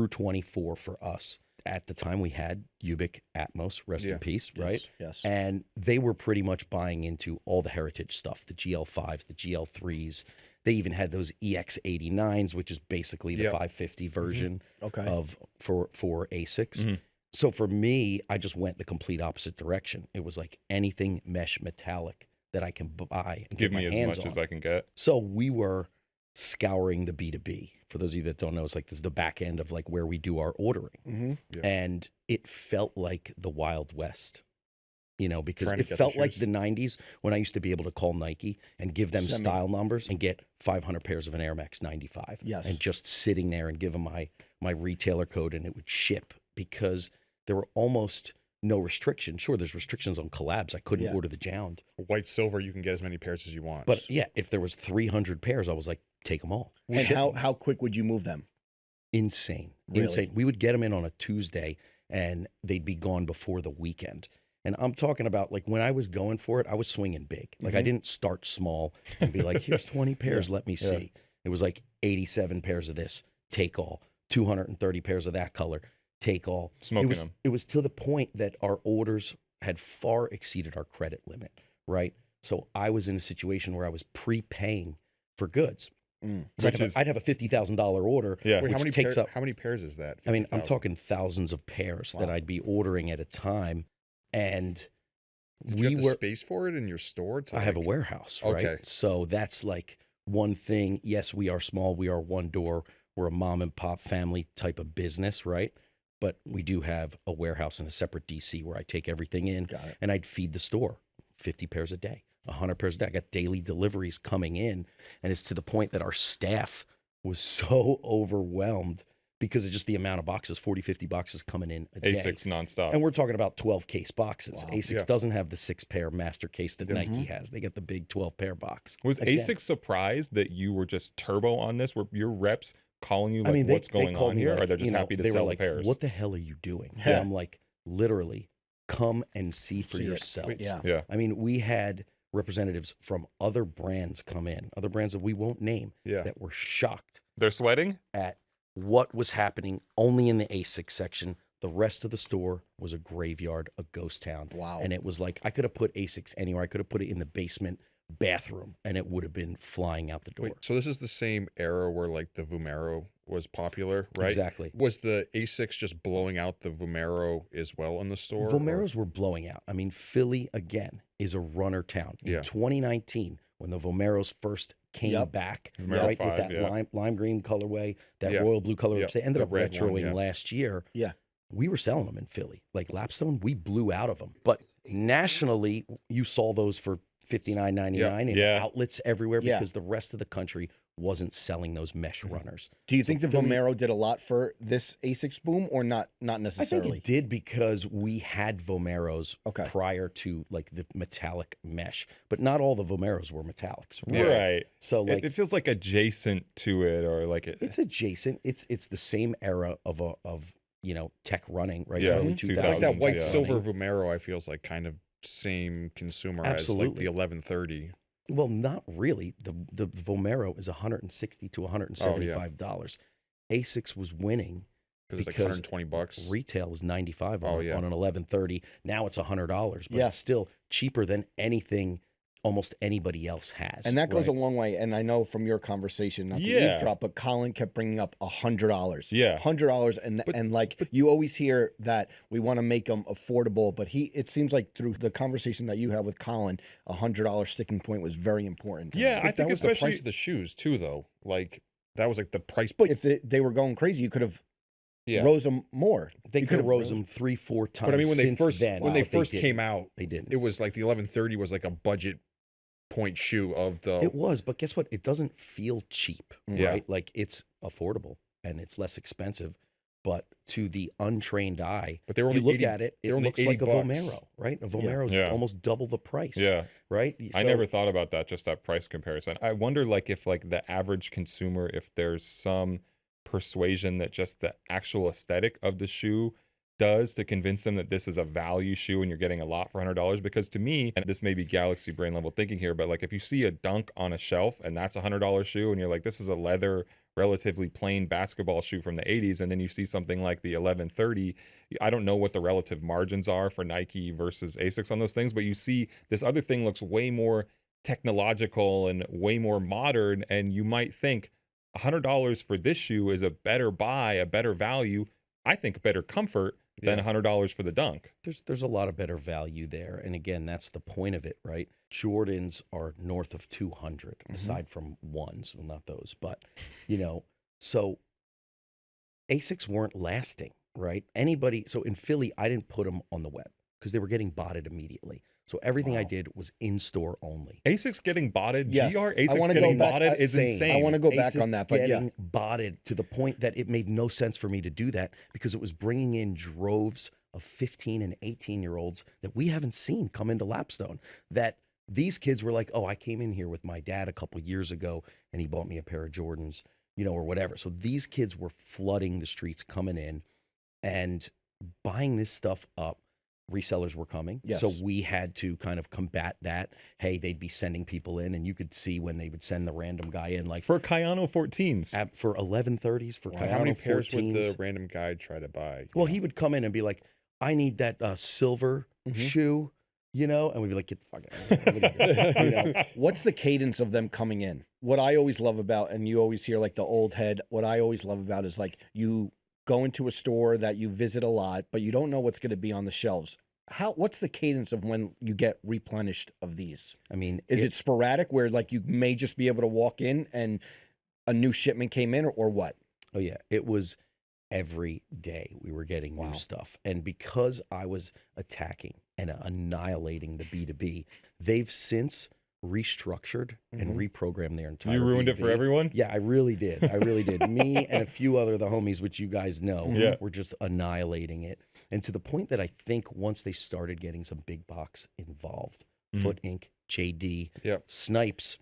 24 for us. At the time we had Ubik, Atmos, rest in peace, right? Yes. And they were pretty much buying into all the heritage stuff, the GL5s, the GL3s. They even had those EX89s, which is basically the 550 version of for ASICS. So for me, I just went the complete opposite direction. It was like anything mesh metallic that I can buy and Give get me my as hands much on. as I can get. So we were scouring the B2B. For those of you that don't know, it's like this is the back end of like where we do our ordering. And it felt like the Wild West, because it felt like the 90s when I used to be able to call Nike and give them style numbers and get 500 pairs of an Air Max 95. And just sitting there and give them my retailer code and it would ship because there were almost no restrictions. Sure, there's restrictions on collabs. I couldn't order the Jound. White silver, you can get as many pairs as you want. But yeah, if there was 300 pairs, I was like, take them all. And how quick would you move them? Insane. Really? Insane. We would get them in on a Tuesday and they'd be gone before the weekend. And I'm talking about, like, when I was going for it, I was swinging big. Like, I didn't start small and be like, here's 20 pairs, let me see. It was like 87 pairs of this, take all. 230 pairs of that color, take all. Smoking them. It was to the point that our orders had far exceeded our credit limit, right? So I was in a situation where I was prepaying for goods. So I'd have a $50,000 order. Yeah. Wait, which how many pairs is that? I mean, I'm 50,000? talking thousands of pairs that I'd be ordering at a time. And Did you have the space for it in your store? I have a warehouse, right? Okay. So that's like one thing. Yes, we are small. We are one door. We're a mom and pop family type of business, right? But we do have a warehouse and a separate DC where I take everything in and I'd feed the store 50 pairs a day, 100 pairs a day. I got daily deliveries coming in. And it's to the point that our staff was so overwhelmed because of just the amount of boxes, 40, 50 boxes coming in a day. ASICS nonstop. And we're talking about 12 case boxes. Wow. ASICS doesn't have the 6-pair master case that Nike has. They get the big 12-pair box. Was ASICS surprised that you were just turbo on this? Were your reps calling you, like, I mean, what's going on here? Like, or they're just happy to they sell were like, the pairs? what the hell are you doing? And I'm like, literally, come and see for yourselves. Yeah. I mean, we had representatives from other brands come in, other brands that we won't name, that were shocked They're sweating? at what was happening only in the ASICS section. The rest of the store was a graveyard, a ghost town. Wow. And it was like, I could have put ASICS anywhere. I could have put it in the basement bathroom and it would have been flying out the door. Wait, so this is the same era where, like, the Vomero was popular, right? Exactly. Was the ASICS just blowing out the Vomero as well in the store? Vomeros were blowing out. I mean, Philly, again, is a runner town. In 2019, when the Vomeros first came back, Vomero right, 5, with that lime green colorway, that royal blue color, which they ended The up red one, retroing last year. Yeah. We were selling them in Philly. Like Lapstone, we blew out of them. But nationally, you saw those for $59.99 in outlets everywhere because the rest of the country wasn't selling those mesh runners. Do you think the Vomero did a lot for this ASICS boom, or not necessarily? I think it did because we had Vomeros Okay. prior to, like, the metallic mesh, but not all the Vomeros were metallics. Right. So, like, it feels like adjacent to it, or like it's adjacent. It's the same era of tech running, right? Yeah, Early 2000s, 2000s. Like that white yeah. silver Vomero, I feels like kind of same consumer as, like, the 1130. Well, not really. The Vomero is $160 to $175. ASICS was winning Because it's like $120. Retail was $95 Oh, on yeah. an 1130. Now it's $100, but Yeah. it's still cheaper than anything almost anybody else has. And that goes right? a long way. And I know from your conversation, not to Yeah. eavesdrop, but Colin kept bringing up $100. Yeah. $100. And like, you always hear that we want to make them affordable, but it seems like through the conversation that you had with Colin, $100 sticking point was very important. Yeah, I But think that was the especially price of the shoes too, though. Like, that was like the price. But if they were going crazy, you could have rose them more. They You could have rose rose- them 3-4 times. But I mean, when they since first then, when they but first didn't. came out, they didn't. it was like the 1130 was like a budget point shoe of the. It was, but guess what? It doesn't feel cheap, Yeah. right? Like, it's affordable and it's less expensive. But to the untrained eye, But they were you only look 80 at it, they it were only looks like a $80. Vomero, right? A Vomero is Yeah. almost double the price, Yeah. right? I So- never thought about that, just that price comparison. I wonder, like, if, like, the average consumer, if there's some persuasion that just the actual aesthetic of the shoe does to convince them that this is a value shoe and you're getting a lot for $100. Because to me, and this may be galaxy brain level thinking here, but, like, if you see a Dunk on a shelf and that's a $100 shoe and you're like, this is a leather, relatively plain basketball shoe from the 80s, and then you see something like the 1130, I don't know what the relative margins are for Nike versus ASICS on those things, but you see this other thing looks way more technological and way more modern, and you might think $100 for this shoe is a better buy, a better value, I think better comfort than $100 for the Dunk. There's a lot of better value there. And again, that's the point of it, right? Jordans are north of 200, aside from ones. Well, not those, but, so ASICS weren't lasting, right? So in Philly, I didn't put them on the web because they were getting botted immediately. So everything I did was in-store only. ASICS getting botted? Yes. GR? I ASICS wanna getting go back- botted is insane. insane. I want to go back ASICS on that, but yeah. getting botted to the point that it made no sense for me to do that because it was bringing in droves of 15 and 18-year-olds that we haven't seen come into Lapstone that these kids were like, oh, I came in here with my dad a couple years ago and he bought me a pair of Jordans, you know, or whatever. So these kids were flooding the streets, coming in and buying this stuff up. Resellers were coming. Yes. So we had to kind of combat that. Hey, they'd be sending people in, and you could see when they would send the random guy in, like For Kayano 14s. for 1130s, for How many Kayano pairs 14s. would the random guy try to buy? Well, he would come in and be like, I need that silver shoe, you know, and we'd be like, get the fuck out of here. You know? What's the cadence of them coming in? What I always love about, and you always hear like the old head, what I always love about is like you go into a store that you visit a lot, but you don't know what's going to be on the shelves. What's the cadence of when you get replenished of these? I mean, Is it sporadic where like you may just be able to walk in and a new shipment came in or what? Oh, yeah. It was every day we were getting new stuff. And because I was attacking and annihilating the B2B, they've since restructured and reprogrammed their entire You ruined it for B2B. everyone? Yeah, I really did. I really did. Me and a few other the homies, which you guys know, were just annihilating it. And to the point that I think once they started getting some big box involved, Foot Inc., JD, Snipes,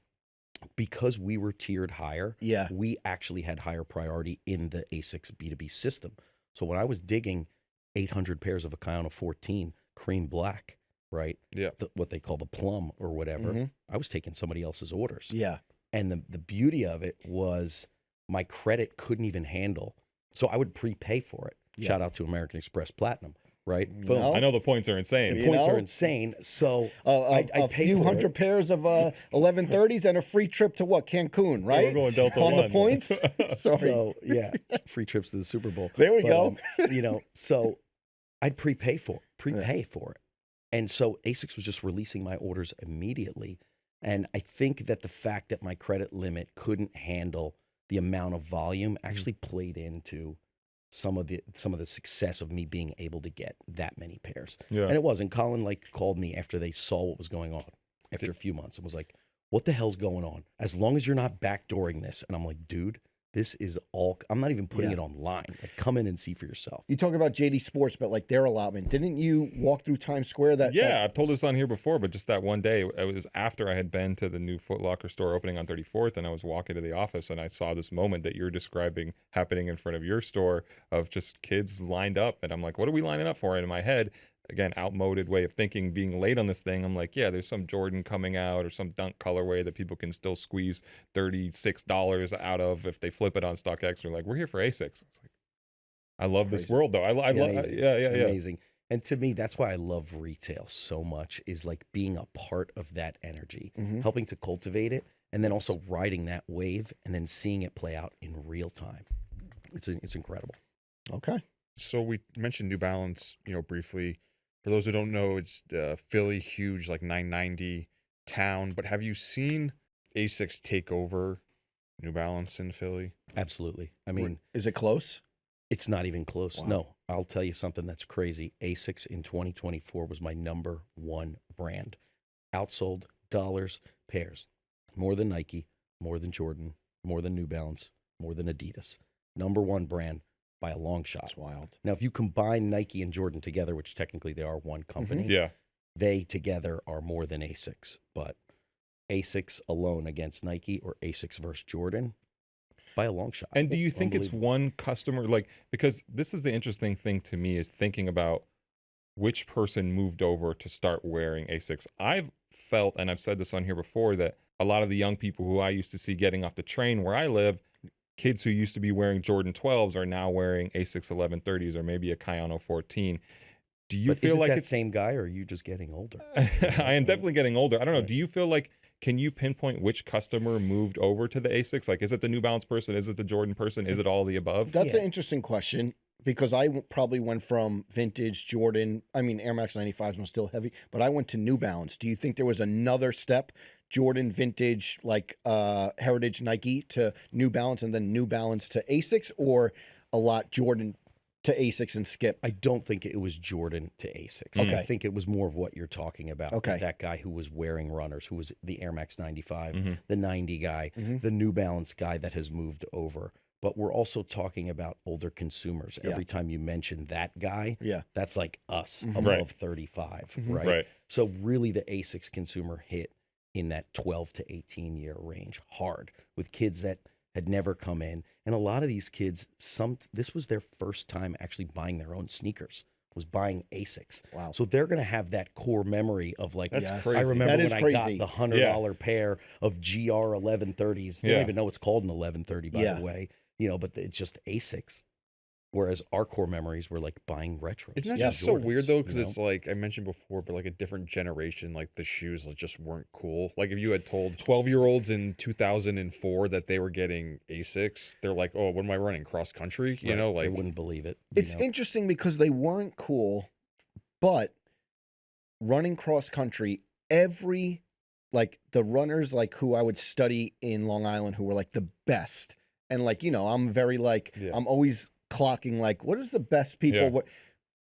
because we were tiered higher, we actually had higher priority in the ASICS B2B system. So when I was digging 800 pairs of a Kayano 14 cream black, right? Yeah. What they call the plum or whatever, I was taking somebody else's orders. Yeah. And the beauty of it was my credit couldn't even handle. So I would prepay for it. Yeah. Shout out to American Express Platinum, right? You Boom. know? I know the points are insane. The points know? are insane. So A I paid few for hundred it. pairs of 1130s and a free trip to what? Cancun, right? we're going Delta On the One. points? Sorry. So yeah, free trips to the Super Bowl. There we go. You know, so I'd prepay for it. And so ASICS was just releasing my orders immediately. And I think that the fact that my credit limit couldn't handle the amount of volume actually played into some of the success of me being able to get that many pairs. Yeah. And it wasn't. Colin called me after they saw what was going on after a few months and was like, what the hell's going on? As long as you're not backdooring this. And I'm like, dude, this is all, I'm not even putting it online. Like, come in and see for yourself. You talk about JD Sports, but like their allotment. Didn't you walk through Times Square? I've told this on here before, but just that one day, it was after I had been to the new Foot Locker store opening on 34th, and I was walking to the office, and I saw this moment that you're describing happening in front of your store of just kids lined up, and I'm like, what are we lining up for? And in my head, again, outmoded way of thinking, being late on this thing, I'm like, yeah, there's some Jordan coming out or some Dunk colorway that people can still squeeze $36 out of if they flip it on StockX. They're like, we're here for ASICS. It's like, I love this world, though. I love, Amazing. And to me, that's why I love retail so much, is like being a part of that energy, helping to cultivate it, and then also riding that wave and then seeing it play out in real time. It's incredible. Okay. So we mentioned New Balance, briefly. For those who don't know, it's Philly, huge, like 990 town. But have you seen ASICS take over New Balance in Philly? Absolutely. I mean, is it close? It's not even close. Wow. No, I'll tell you something that's crazy. ASICS in 2024 was my #1 brand. Outsold dollars, pairs. More than Nike, more than Jordan, more than New Balance, more than Adidas. #1 brand by a long shot. That's wild. Now, if you combine Nike and Jordan together, which technically they are one company, they together are more than ASICS. But ASICS alone against Nike or ASICS versus Jordan, by a long shot. And do you think it's one customer? Like, because this is the interesting thing to me, is thinking about which person moved over to start wearing ASICS. I've felt, and I've said this on here before, that a lot of the young people who I used to see getting off the train where I live, kids who used to be wearing Jordan 12s are now wearing ASICS 1130s or maybe a Kayano 14. Do you feel like it's the same guy, or are you just getting older? I am definitely getting older. I don't know. Do you feel like, can you pinpoint which customer moved over to the ASICS? Like, is it the New Balance person? Is it the Jordan person? Is it all the above? That's an interesting question, because I probably went from vintage Jordan. I mean, Air Max 95s were still heavy, but I went to New Balance. Do you think there was another step, Jordan, vintage, like heritage Nike to New Balance, and then New Balance to ASICS, or a lot Jordan to ASICS and skip? I don't think it was Jordan to ASICS. Okay. I think it was more of what you're talking about. Okay. That guy who was wearing runners, who was the Air Max 95, the 90 guy, the New Balance guy that has moved over. But we're also talking about older consumers. Yeah. Every time you mention that guy, Yeah. that's like us Mhm. above Right. 35, Mhm. right? Right. So really the ASICS consumer hit in that 12 to 18 year range, hard, with kids that had never come in. And a lot of these kids, this was their first time actually buying their own sneakers, was buying ASICS. Wow. So they're going to have that core memory of like, That's crazy. I remember That is when I got crazy. the $100 pair of GR 1130s. They don't even know it's called an 1130, by the way, but it's just ASICS. Whereas our core memories were like buying retros. Isn't that just so weird though? Because it's like I mentioned before, but like a different generation, like the shoes just weren't cool. Like if you had told 12-year-olds in 2004 that they were getting ASICS, they're like, "Oh, what am I running? Cross country?" You know, like they wouldn't believe it. It's interesting because they weren't cool, but running cross country, like the runners like who I would study in Long Island who were like the best, and like I'm very like I'm always clocking like what is the best people. What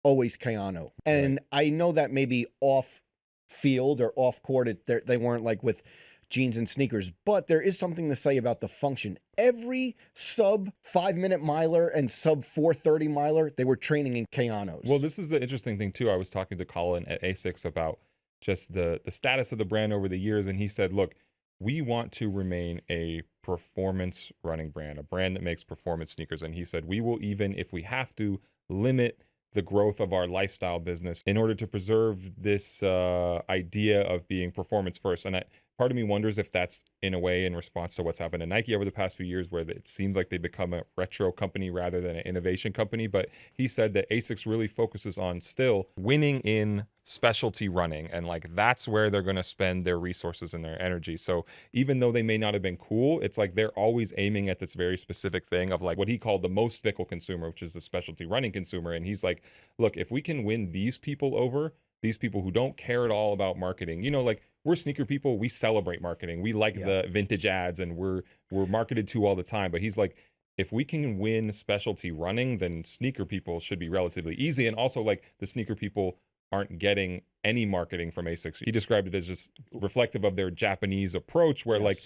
always Kayano, and I know that maybe off field or off court they weren't like with jeans and sneakers, but there is something to say about the function. Every sub 5-minute miler and sub 4:30 miler, they were training in Kayanos. Well, this is the interesting thing too. I was talking to Colin at ASICS about just the status of the brand over the years, and he said, look, we want to remain a performance running brand, a brand that makes performance sneakers. And he said, we will, even if we have to, limit the growth of our lifestyle business in order to preserve this idea of being performance first. And part of me wonders if that's in a way in response to what's happened to Nike over the past few years, where it seems like they become a retro company rather than an innovation company. But he said that ASICS really focuses on still winning in specialty running, and like that's where they're going to spend their resources and their energy. So even though they may not have been cool, it's like they're always aiming at this very specific thing of like what he called the most fickle consumer, which is the specialty running consumer. And he's like, look, if we can win these people over, these people who don't care at all about marketing, like we're sneaker people, we celebrate marketing, we like the vintage ads, and we're marketed to all the time. But he's like, if we can win specialty running, then sneaker people should be relatively easy. And also like the sneaker people aren't getting any marketing from ASICS. He described it as just reflective of their Japanese approach, where like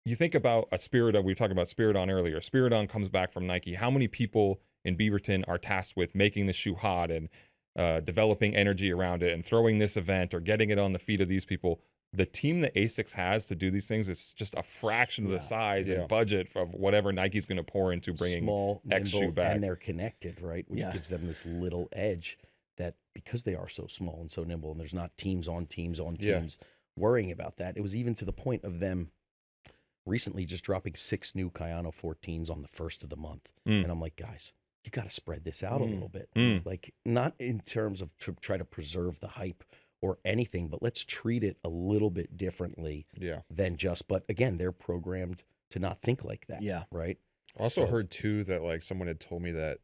you think about a Spiridon. We were talking about Spiridon earlier. Spiridon comes back from Nike. How many people in Beaverton are tasked with making the shoe hot and developing energy around it and throwing this event or getting it on the feet of these people? The team that ASICS has to do these things is just a fraction of the size and budget of whatever Nike's going to pour into bringing small, X shoe back. And they're connected, right? Which gives them this little edge that because they are so small and so nimble, and there's not teams on teams worrying about that. It was even to the point of them recently just dropping 6 new Kayano 14s on the first of the month. And I'm like, guys, you got to spread this out a little bit. Like not in terms of to try to preserve the hype or anything, but let's treat it a little bit differently than just, but again, they're programmed to not think like that. Right. I also heard too that like someone had told me that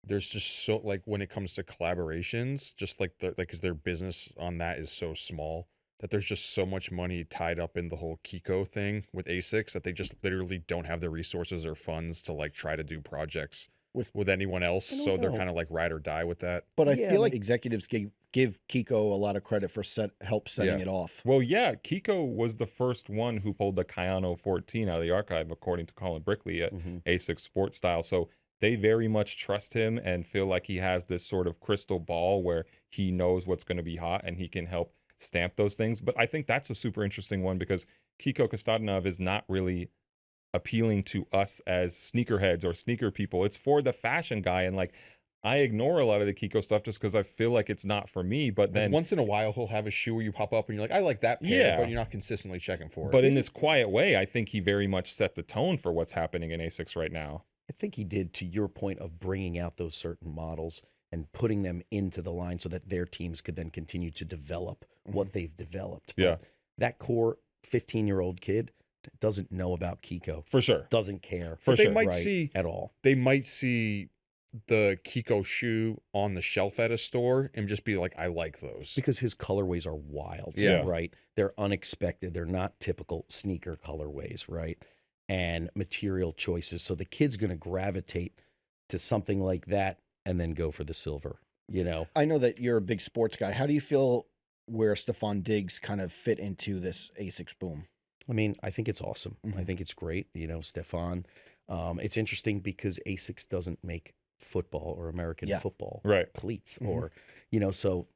there's just so like when it comes to collaborations, just like because their business on that is so small, that there's just so much money tied up in the whole Kiko thing with ASICS that they just literally don't have the resources or funds to like try to do projects with anyone else. So they're kind of like ride or die with that. But I feel like executives give Kiko a lot lot for help setting it off. Well, Kiko was the first one who pulled the Kayano 14 out of the archive, according to Colin Brickley at ASICS Sportstyle. So they very much trust him and feel like he has this sort of crystal ball where he knows what's going to be hot and he can help stamp those things. But I think that's a super interesting one because Kiko Kostadinov is not really appealing to us as sneakerheads or sneaker people. It's for the fashion guy. And like, I ignore a lot of the Kiko stuff just because I feel like it's not for me. But then once in a while, he'll have a shoe where you pop up and you're like, I like that pair, but you're not consistently checking for it. But in this quiet way, I think he very much set the tone for what's happening in ASICS right now. I think he did, to your point of bringing out those certain models and putting them into the line so that their teams could then continue to develop what they've developed. But that core 15-year-old kid doesn't know about Kiko. For sure. Doesn't care. For sure. They might see at all. They might see the Kiko shoe on the shelf at a store and just be like, I like those. Because his colorways are wild, right? They're unexpected. They're not typical sneaker colorways, right? And material choices. So the kid's going to gravitate to something like that and then go for the silver, I know that you're a big sports guy. How do you feel where Stefan Diggs kind of fit into this ASICS boom? I mean, I think it's awesome. I think it's great. Stefan, it's interesting because ASICS doesn't make football or American football cleats or, so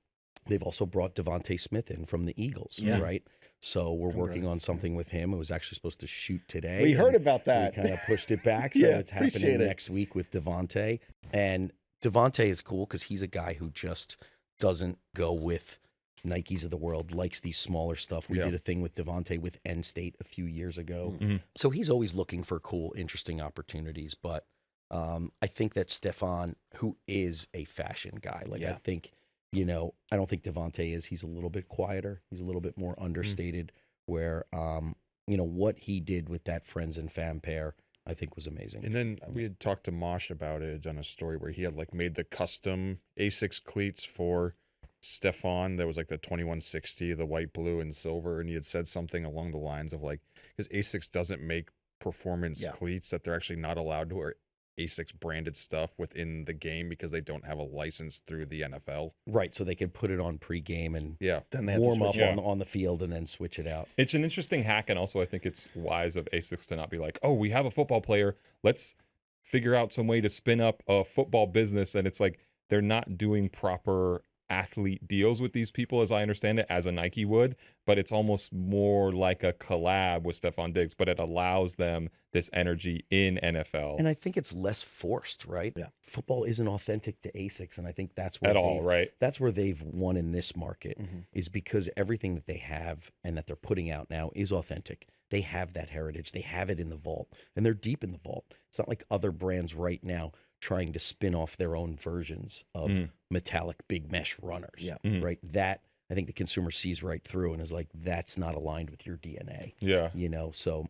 they've also brought Devontae Smith in from the Eagles, right? So we're working on something with him. It was actually supposed to shoot today. We heard about that. We kind of pushed it back. So Yeah, it's happening appreciate it. next week with Devontae. And Devontae is cool because he's a guy who just doesn't go with Nikes of the world, likes these smaller stuff. We did a thing with Devontae with N State a few years ago. So he's always looking for cool, interesting opportunities. But I think that Stefan, who is a fashion guy, like I think, you know, I don't think Devontae is. He's a little bit quieter. He's a little bit more understated where, you know, what he did with that Friends and Fam pair, I think was amazing. And then we had talked to Mosh about it, done a story where he had like made the custom ASICS cleats for Stefan. That was like the 2160, the white, blue, and silver. And he had said something along the lines of like, because ASICS doesn't make performance cleats, that they're actually not allowed to wear ASICS branded stuff within the game because they don't have a license through the NFL. Right, so they can put it on pregame and Then they have to warm up switch on the field and then switch it out. It's an interesting hack, and also I think it's wise of ASICS to not be like, oh, we have a football player, let's figure out some way to spin up a football business. And it's like they're not doing proper athlete deals with these people, as I understand it, as a Nike would, but it's almost more like a collab with Stefan Diggs, but it allows them this energy in NFL. And I think it's less forced, right? Yeah. Football isn't authentic to ASICS, and I think that's where At all, right? That's where they've won in this market, is because everything that they have and that they're putting out now is authentic. They have that heritage. They have it in the vault, and they're deep in the vault. It's not like other brands right now trying to spin off their own versions of metallic big mesh runners, right? That I think the consumer sees right through and is like, that's not aligned with your DNA. Yeah. You know, so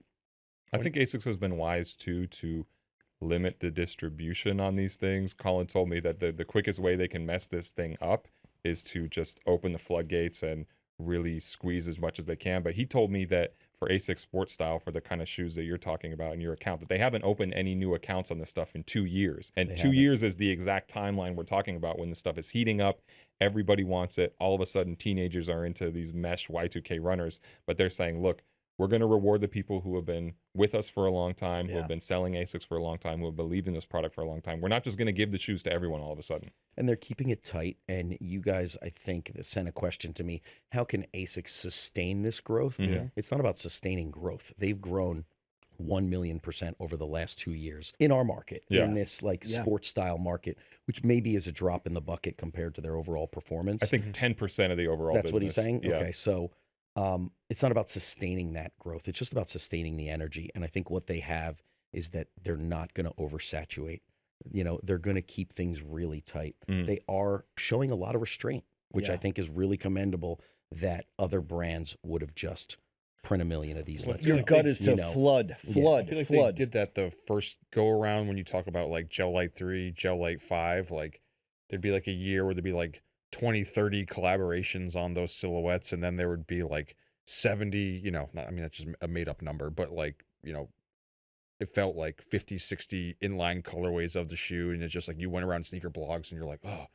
I think ASICS has been wise too to limit the distribution on these things. Colin told me that the quickest way they can mess this thing up is to just open the floodgates and really squeeze as much as they can. But he told me that for ASICS Sportstyle, for the kind of shoes that you're talking about in your account, that they haven't opened any new accounts on this stuff in 2 years. And 2 years is the exact timeline we're talking about when the stuff is heating up. Everybody wants it. All of a sudden, teenagers are into these mesh Y2K runners. But they're saying, look, we're going to reward the people who have been with us for a long time, who have been selling ASICS for a long time, who have believed in this product for a long time. We're not just going to give the shoes to everyone all of a sudden. And they're keeping it tight. And you guys, I think, sent a question to me. How can ASICS sustain this growth? It's not about sustaining growth. They've grown 1,000,000% over the last 2 years in our market, in this like sports style market, which maybe is a drop in the bucket compared to their overall performance. I think 10% of the overall That's business. what he's saying? Yeah. Okay, so it's not about sustaining that growth. It's just about sustaining the energy. And I think what they have is that they're not going to oversaturate. You know, they're going to keep things really tight. They are showing a lot of restraint, which I think is really commendable, that other brands would have just print 1 million of these. Let's Your go. gut is to You know? flood. I feel like they flood. did that the first go around when you talk about like Gel Light 3, Gel Light 5. Like there'd be like a year where there'd be like 20, 30 collaborations on those silhouettes. And then there would be like 70, you know, not, I mean, that's just a made up number, but like, you know, it felt like 50, 60 inline colorways of the shoe. And it's just like you went around sneaker blogs and you're like, oh,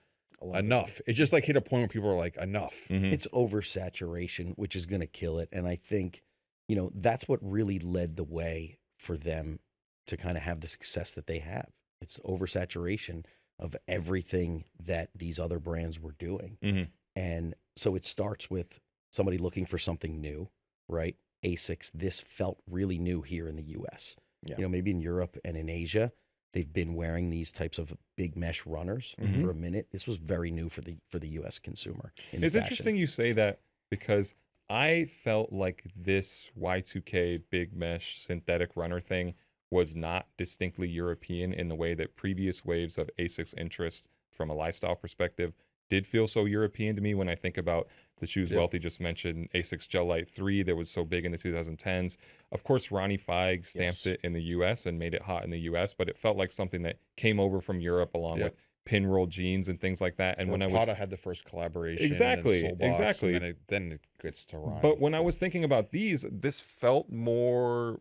enough. It just like hit a point where people are like, enough. It's oversaturation, which is going to kill it. And I think, you know, that's what really led the way for them to kind of have the success that they have. It's oversaturation of everything that these other brands were doing. And so it starts with somebody looking for something new, right? ASICS, this felt really new here in the US. You know, maybe in Europe and in Asia, they've been wearing these types of big mesh runners for a minute. This was very new for the US consumer. It's interesting you say that, because I felt like this Y2K big mesh synthetic runner thing was not distinctly European in the way that previous waves of ASICS interest from a lifestyle perspective did feel so European to me. When I think about the shoes Welty just mentioned, ASICS Gel Light 3 that was so big in the 2010s. Of course, Ronnie Feig stamped it in the US and made it hot in the US, but it felt like something that came over from Europe along with pinroll jeans and things like that. And when Pata had the first collaboration, exactly, and then Soulbox, exactly, and then it gets to Ronnie. But when I was thinking about these, this felt more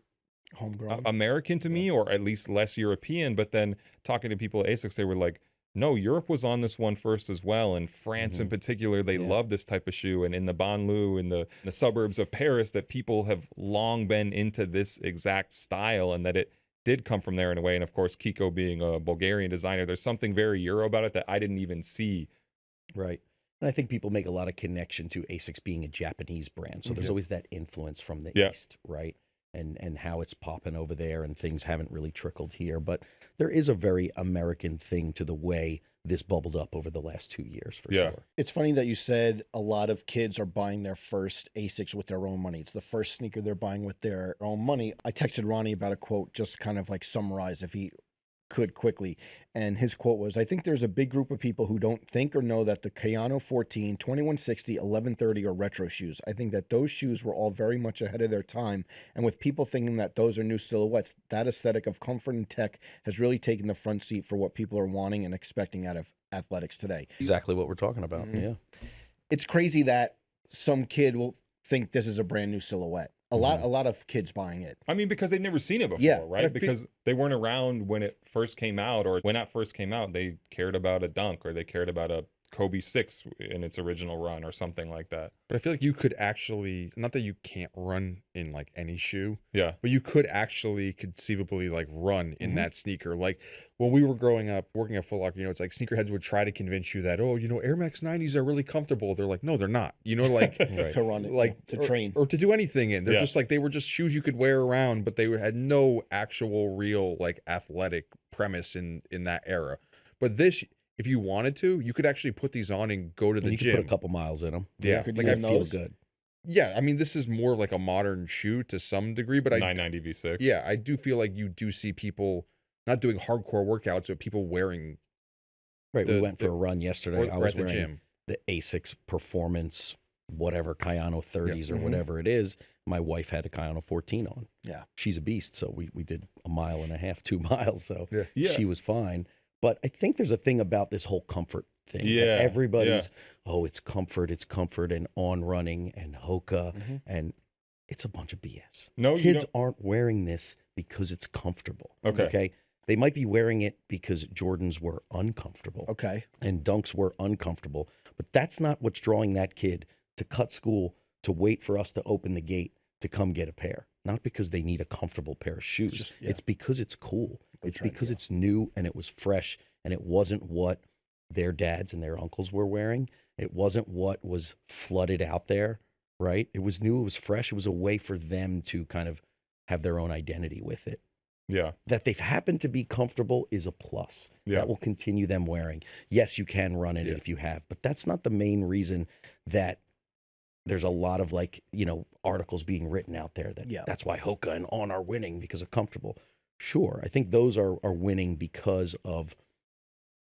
Homegrown. American to me, or at least less European. But then talking to people at ASICS, they were like, no, Europe was on this one first as well. And France in particular, they love this type of shoe. And in the banlieue, in the suburbs of Paris, that people have long been into this exact style, and that it did come from there in a way. And of course, Kiko being a Bulgarian designer, there's something very Euro about it that I didn't even see. Right. And I think people make a lot of connection to ASICS being a Japanese brand. So there's always that influence from the East, right? And how it's popping over there and things haven't really trickled here. But there is a very American thing to the way this bubbled up over the last 2 years, for sure. It's funny that you said a lot of kids are buying their first ASICS with their own money. It's the first sneaker they're buying with their own money. I texted Ronnie about a quote, just kind of like summarize if he could quickly. And his quote was, I think there's a big group of people who don't think or know that the Kayano 14, 2160, 1130 are retro shoes. I think that those shoes were all very much ahead of their time. And with people thinking that those are new silhouettes, that aesthetic of comfort and tech has really taken the front seat for what people are wanting and expecting out of athletics today. Exactly what we're talking about. Yeah. It's crazy that some kid will think this is a brand new silhouette. A lot of kids buying it. I mean, because they'd never seen it before, right? Because they weren't around when it first came out, or when that first came out, they cared about a Dunk, or they cared about a Kobe 6 in its original run, or something like that. But I feel like you could actually, not that you can't run in like any shoe, but you could actually conceivably like run in that sneaker. Like when we were growing up working at Foot Locker, it's like sneakerheads would try to convince you that, Air Max 90s are really comfortable. They're like, no, they're not. Like to run it, like to train or to do anything in. They're just like, they were just shoes you could wear around, but they had no actual real like athletic premise in that era. But this, if you wanted to, you could actually put these on and go to the gym. You could put a couple miles in them. Yeah, could like I feel good. Yeah, I mean, this is more like a modern shoe to some degree, but 990 V6. Yeah, I do feel like you do see people not doing hardcore workouts, but people wearing. Right, we went for a run yesterday. I was at the wearing gym. The ASICS Performance, whatever, Kayano 30s or whatever it is. My wife had a Kayano 14 on. Yeah. She's a beast, so we did 1.5 miles, 2 miles, so Yeah. she was fine. But I think there's a thing about this whole comfort thing. Yeah. Everybody's, it's comfort, and on running and Hoka, and it's a bunch of BS. No, kids aren't wearing this because it's comfortable. Okay. They might be wearing it because Jordans were uncomfortable. Okay. And Dunks were uncomfortable. But that's not what's drawing that kid to cut school, to wait for us to open the gate to come get a pair. Not because they need a comfortable pair of shoes. It's because it's cool. It's because it's new and it was fresh, and it wasn't what their dads and their uncles were wearing. It wasn't what was flooded out there, right? It was new, it was fresh. It was a way for them to kind of have their own identity with it. Yeah. That they've happened to be comfortable is a plus. Yeah. That will continue them wearing. Yes, you can run in it if you have, but that's not the main reason that there's a lot of articles being written out there that that's why Hoka and On are winning because of comfortable. Sure, I think those are winning because of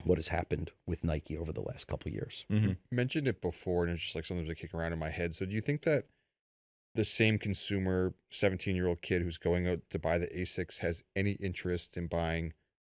what has happened with Nike over the last couple of years. Mm-hmm. Mentioned it before, and it's just like something to kick around in my head. So do you think that the same consumer, 17-year-old kid who's going out to buy the ASICS has any interest in buying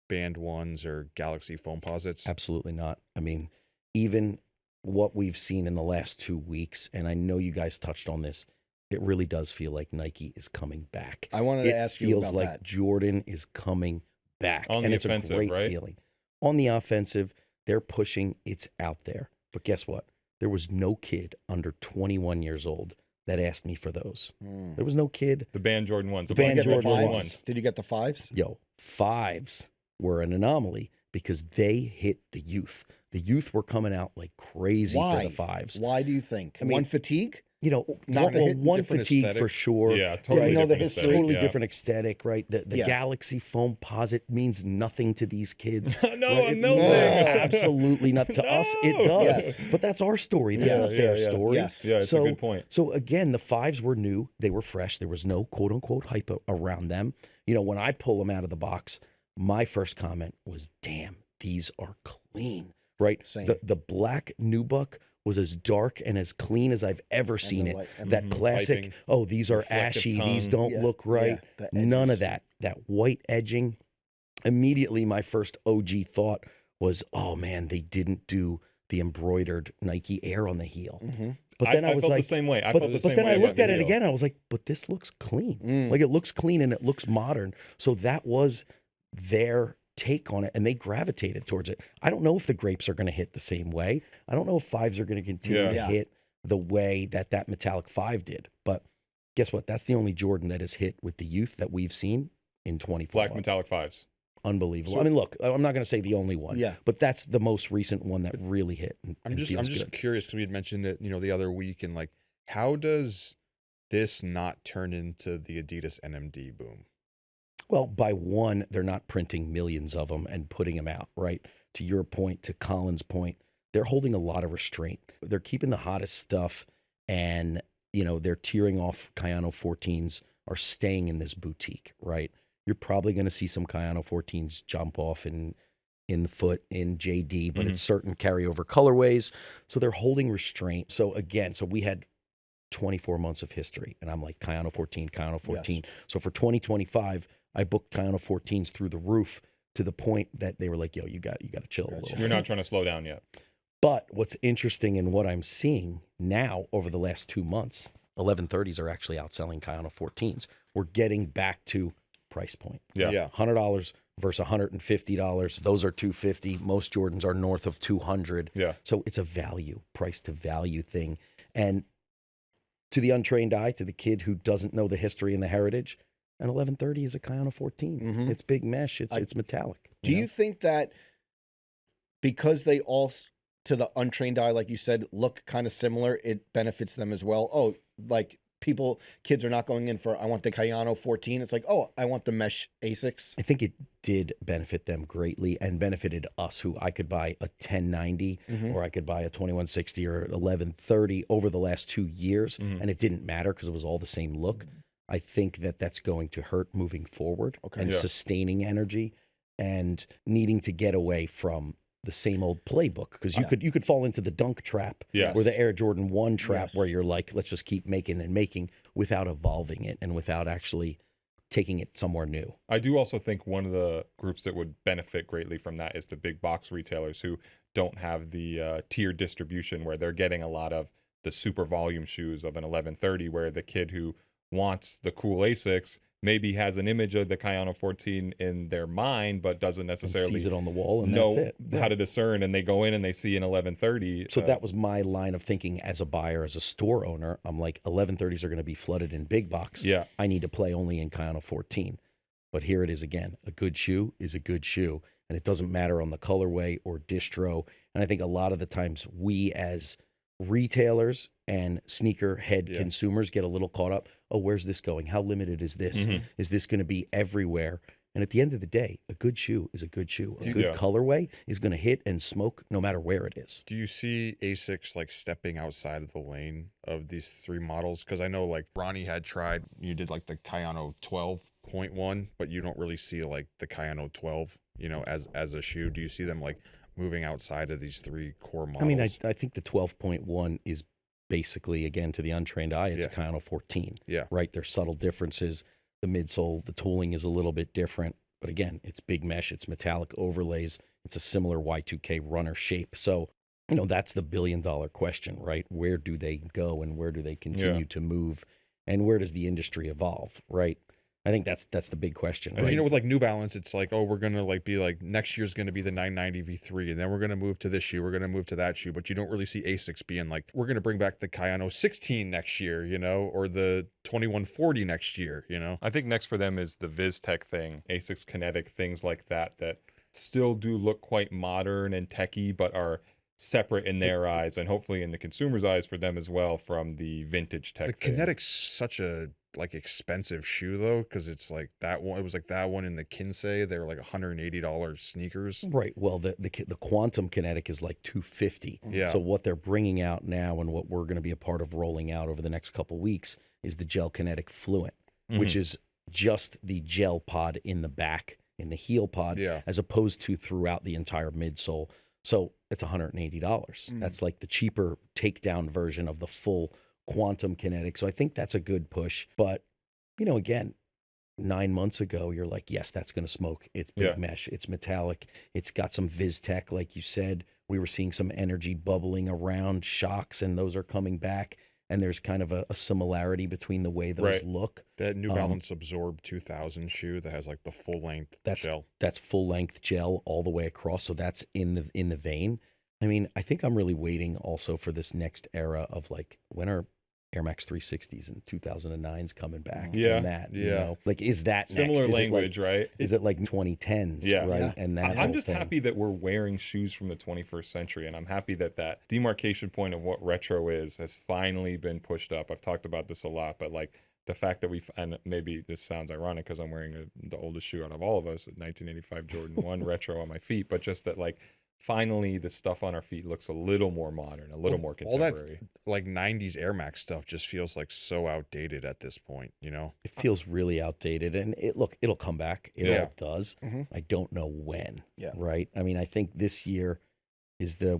Band 1s or Galaxy Foamposites? Absolutely not. I mean, even what we've seen in the last 2 weeks, and I know you guys touched on this, it really does feel like Nike is coming back. I wanted to ask you about that. It feels like Jordan is coming back. On and the it's offensive, a great right? feeling. On the offensive, they're pushing, it's out there. But guess what? There was no kid under 21 years old that asked me for those. There was no kid. The Band Jordan 1s. The Band Jordan 1s. Did you get the 5s? Yo, 5s were an anomaly because they hit the youth. The youth were coming out like crazy for the 5s. Why do you think? I mean, one fatigue? Not one different fatigue aesthetic. for sure. Yeah, totally know the different history. aesthetic, Totally yeah. different aesthetic, right? The Galaxy Foamposite means nothing to these kids. No, right? I'm melting. Absolutely not. To us, it does. Yes. But that's our story. That's not their story. Yes. Yeah, it's a good point. So again, the 5s were new. They were fresh. There was no quote unquote hype around them. When I pull them out of the box, my first comment was, damn, these are clean, right? Same. The black Nubuck was as dark and as clean as I've ever seen it. That classic, piping, these are reflective ashy, tongue. these don't look right. None of that. That white edging. Immediately, my first OG thought was, oh man, they didn't do the embroidered Nike Air on the heel. But then I was felt like, the same way. but then I looked at it again and I was like, but this looks clean. Like it looks clean and it looks modern. So that was their take on it, and they gravitated towards it. I don't know if the grapes are going to hit the same way. I don't know if 5s are going to continue to hit the way that metallic 5 did. But guess what? That's the only Jordan that has hit with the youth that we've seen in 24 Black months. metallic 5s. unbelievable. So- I mean, look, I'm not going to say the only one, Yeah. but that's the most recent one that really hit. I'm just curious because we had mentioned it, the other week, and like, how does this not turn into the Adidas NMD boom? Well, by one, they're not printing millions of them and putting them out, right? To your point, to Colin's point, they're holding a lot of restraint. They're keeping the hottest stuff, and they're tearing off Kayano 14s, are staying in this boutique, right? You're probably going to see some Kayano 14s jump off in the foot in JD, but it's certain carryover colorways. So they're holding restraint. So again, we had 24 months of history, and I'm like, Kayano 14, Kayano 14. Yes. So for 2025, I booked Kayano 14s through the roof to the point that they were like, yo, you got to chill a little. You're not trying to slow down yet. But what's interesting in what I'm seeing now over the last 2 months, 1130s are actually outselling Kayano 14s. We're getting back to price point. Yeah. $100 versus $150. Those are $250. Most Jordans are north of $200. Yeah. So it's a price to value thing. And to the untrained eye, to the kid who doesn't know the history and the heritage, an 1130 is a Kayano 14. It's big mesh. It's metallic. Do you think that because they all, to the untrained eye, like you said, look kind of similar, it benefits them as well? Oh, like kids are not going in for, I want the Kayano 14. It's like, oh, I want the mesh ASICS. I think it did benefit them greatly and benefited us, who I could buy a 1090 or I could buy a 2160 or 1130 over the last 2 years, and it didn't matter because it was all the same look. I think that that's going to hurt moving forward and sustaining energy and needing to get away from the same old playbook, because you could fall into the dunk trap or the Air Jordan 1 trap where you're like, let's just keep making and making without evolving it and without actually taking it somewhere new. I do also think one of the groups that would benefit greatly from that is the big box retailers who don't have the tier distribution, where they're getting a lot of the super volume shoes of an 1130, where the kid who wants the cool ASICS maybe has an image of the Kayano 14 in their mind, but doesn't necessarily sees it on the wall and know that's it. how to discern, and they go in and they see an 1130. So that was my line of thinking as a buyer, as a store owner. I'm like, 1130s are going to be flooded in big box. Yeah. I need to play only in Kayano 14. But here it is again. A good shoe is a good shoe, and it doesn't matter on the colorway or distro. And I think a lot of the times we as retailers and sneaker head consumers get a little caught up. Oh, where's this going? How limited is this? Is this going to be everywhere? And at the end of the day, a good shoe is a good shoe. A good colorway is going to hit and smoke no matter where it is. Do you see ASICS like stepping outside of the lane of these three models? Because I know like Ronnie had tried, you did like the Kayano 12.1, but you don't really see like the Kayano 12, as a shoe. Do you see them like moving outside of these three core models? I mean, I think the 12.1 is basically, again, to the untrained eye, it's a Kayano 14. Yeah. Right? There's subtle differences. The midsole, the tooling is a little bit different. But again, it's big mesh, it's metallic overlays. It's a similar Y2K runner shape. So, that's the billion-dollar question, right? Where do they go and where do they continue to move? And where does the industry evolve, right? I think that's the big question. And right? with like New Balance, it's like, oh, we're gonna like be like next year's gonna be the 990 V3, and then we're gonna move to this shoe, we're gonna move to that shoe, but you don't really see ASICS being like, we're gonna bring back the Kayano 16 next year, or the 2140 next year, I think next for them is the VizTech thing, ASICS Kinetic, things like that still do look quite modern and techy, but are separate in their eyes and hopefully in the consumer's eyes for them as well from the vintage tech. The Kinetic's such a like expensive shoe though, because it's like that one. It was like that one in the Kinsey. They were like $180 sneakers. Right. Well, the Quantum Kinetic is like $250. Yeah. So what they're bringing out now and what we're going to be a part of rolling out over the next couple weeks is the Gel Kinetic Fluent, which is just the gel pod in the back, in the heel pod, as opposed to throughout the entire midsole. So it's $180. That's like the cheaper takedown version of the full Quantum Kinetic. So I think that's a good push. But, again, 9 months ago, you're like, yes, that's going to smoke. It's big mesh. It's metallic. It's got some VizTech, like you said. We were seeing some energy bubbling around shocks, and those are coming back. And there's kind of a similarity between the way those look. That New Balance Absorb 2000 shoe that has like the full length gel. That's full length gel all the way across. So that's in the vein. I mean, I think I'm really waiting also for this next era of like, when are Air Max 360s and 2009s coming back. Yeah, And that, you yeah. know, like, is that Similar next? language, right? Is it like 2010s? Yeah. Right. Yeah. And that I'm whole just thing. happy that we're wearing shoes from the 21st century, and I'm happy that that demarcation point of what retro is has finally been pushed up. I've talked about this a lot, but like the fact that and maybe this sounds ironic because I'm wearing the oldest shoe out of all of us, a 1985 Jordan 1 retro on my feet, but just that like finally the stuff on our feet looks a little more modern, a little more All that contemporary. like 90s Air Max stuff just feels like so outdated at this point, you know? It feels really outdated, and it'll come back. It Yeah. all does. Mhm. I don't know when. Yeah. Right. I mean, I think this year is the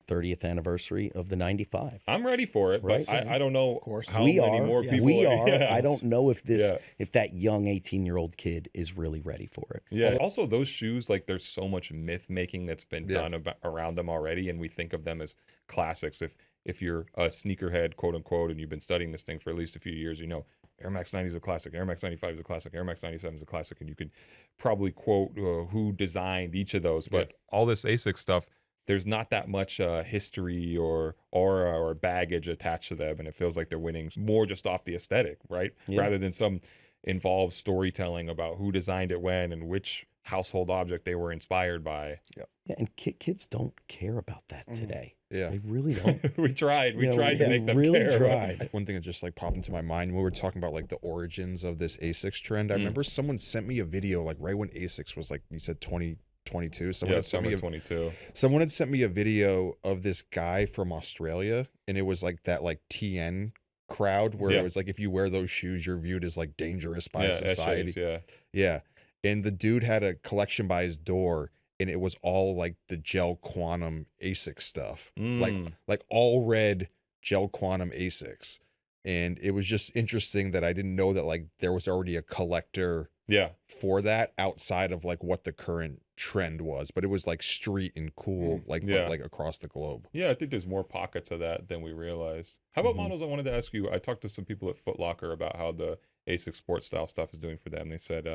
30th anniversary of the 95. I'm ready for it, Right. but I don't know Of course. how we many are. more yes. people. We are. Yeah. I don't know if Yeah. if that young 18-year-old kid is really ready for it. Yeah. Also, those shoes, like, there's so much myth making that's been Yeah. done around them already, and we think of them as classics. If you're a sneakerhead, quote unquote, and you've been studying this thing for at least a few years, you know Air Max 90 is a classic, Air Max 95 is a classic, Air Max 97 is a classic, and you could probably quote who designed each of those. But all this ASICS stuff, there's not that much history or aura or baggage attached to them, and it feels like they're winning more just off the aesthetic, right? Yeah. Rather than some involved storytelling about who designed it when and which household object they were inspired by. Yeah, and kids don't care about that today. Yeah. They really don't. We tried You know, to we make them really care. tried. One thing that just like popped into my mind when we were talking about like the origins of this ASICS trend, I remember someone sent me a video like right when ASICS was like, you said 2022. Someone Yeah, had sent summer me 22. Someone had sent me a video of this guy from Australia, and it was like that like TN crowd where Yeah. it was like if you wear those shoes, you're viewed as like dangerous by Yeah, society. essays, yeah. Yeah. And the dude had a collection by his door, and it was all like the gel quantum ASICS stuff. Like all red gel quantum ASICS. And it was just interesting that I didn't know that like there was already a collector Yeah. for that outside of like what the current trend was, but it was like street and cool, like Yeah. but, like across the globe. Yeah, I think there's more pockets of that than we realize. How about Mhm. models? I wanted to ask you. I talked to some people at Foot Locker about how the ASICS sports style stuff is doing for them. They said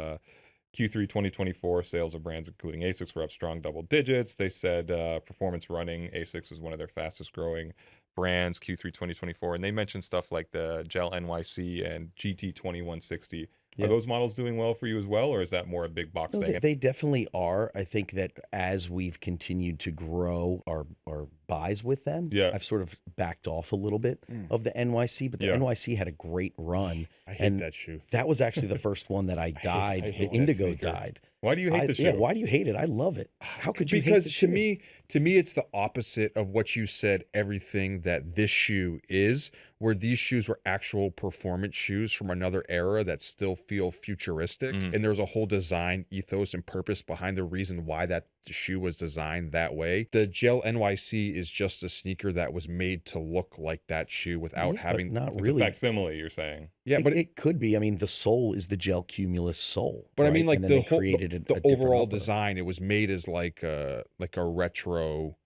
Q3 2024 sales of brands including ASICS were up strong double digits. They said performance running, ASICS is one of their fastest growing brands, Q3 2024. And they mentioned stuff like the Gel NYC and GT 2160. Yeah. Are those models doing well for you as well, or is that more a big box No, thing? they definitely are. I think that as we've continued to grow our buys with them, Yeah. I've sort of backed off a little bit of the NYC, but the Yeah. NYC had a great run. I hate And that shoe. That was actually the first one that I died. I hate The that Indigo sneaker. died. Why do you hate the shoe? Yeah, why do you hate it? I love it. How could you hate Because the to shoe? me it's the opposite of what you said everything that this shoe is, where these shoes were actual performance shoes from another era that still feel futuristic, and there's a whole design ethos and purpose behind the reason why that shoe was designed that way. The Gel NYC is just a sneaker that was made to look like that shoe without Yeah, but having not It's really. a facsimile, you're saying. yeah, but it could be. I mean, the sole is the Gel Cumulus sole. But I right? mean, like And then the they whole created the a different overall upper. design, it was made as like a retro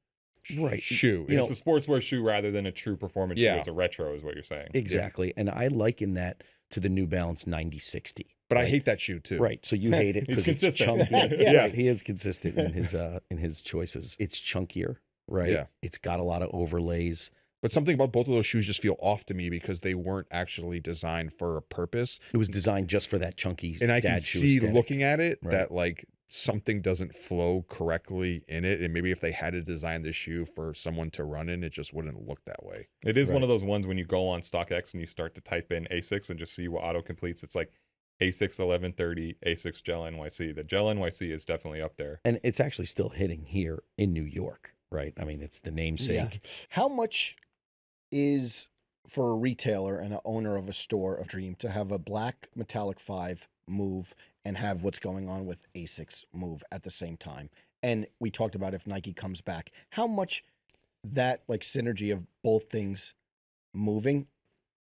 Right. shoe. You know, It's a sportswear shoe rather than a true performance shoe. Yeah. It's a retro, is what you're saying. Exactly. And I liken that to the New Balance 9060. but I right? hate that shoe too. Right. So you hate it He's because it's consistent. chunky. Yeah. Right, he is consistent in his choices. It's chunkier, right? Yeah. It's got a lot of overlays. But something about both of those shoes just feel off to me because they weren't actually designed for a purpose. It was designed just for that chunky And I can dad shoe see aesthetic. looking at it Right. that like something doesn't flow correctly in it. And maybe if they had to design the shoe for someone to run in, it just wouldn't look that way. It is one Right. of those ones when you go on StockX and you start to type in ASICS and just see what auto completes. It's like ASICS 1130, ASICS Gel NYC. The Gel NYC is definitely up there. And it's actually still hitting here in New York, right? I mean, it's the namesake. How much is for a retailer and an owner of a store of dream to have a black metallic 5 move and have what's going on with ASICS move at the same time? And we talked about if Nike comes back, how much that like synergy of both things moving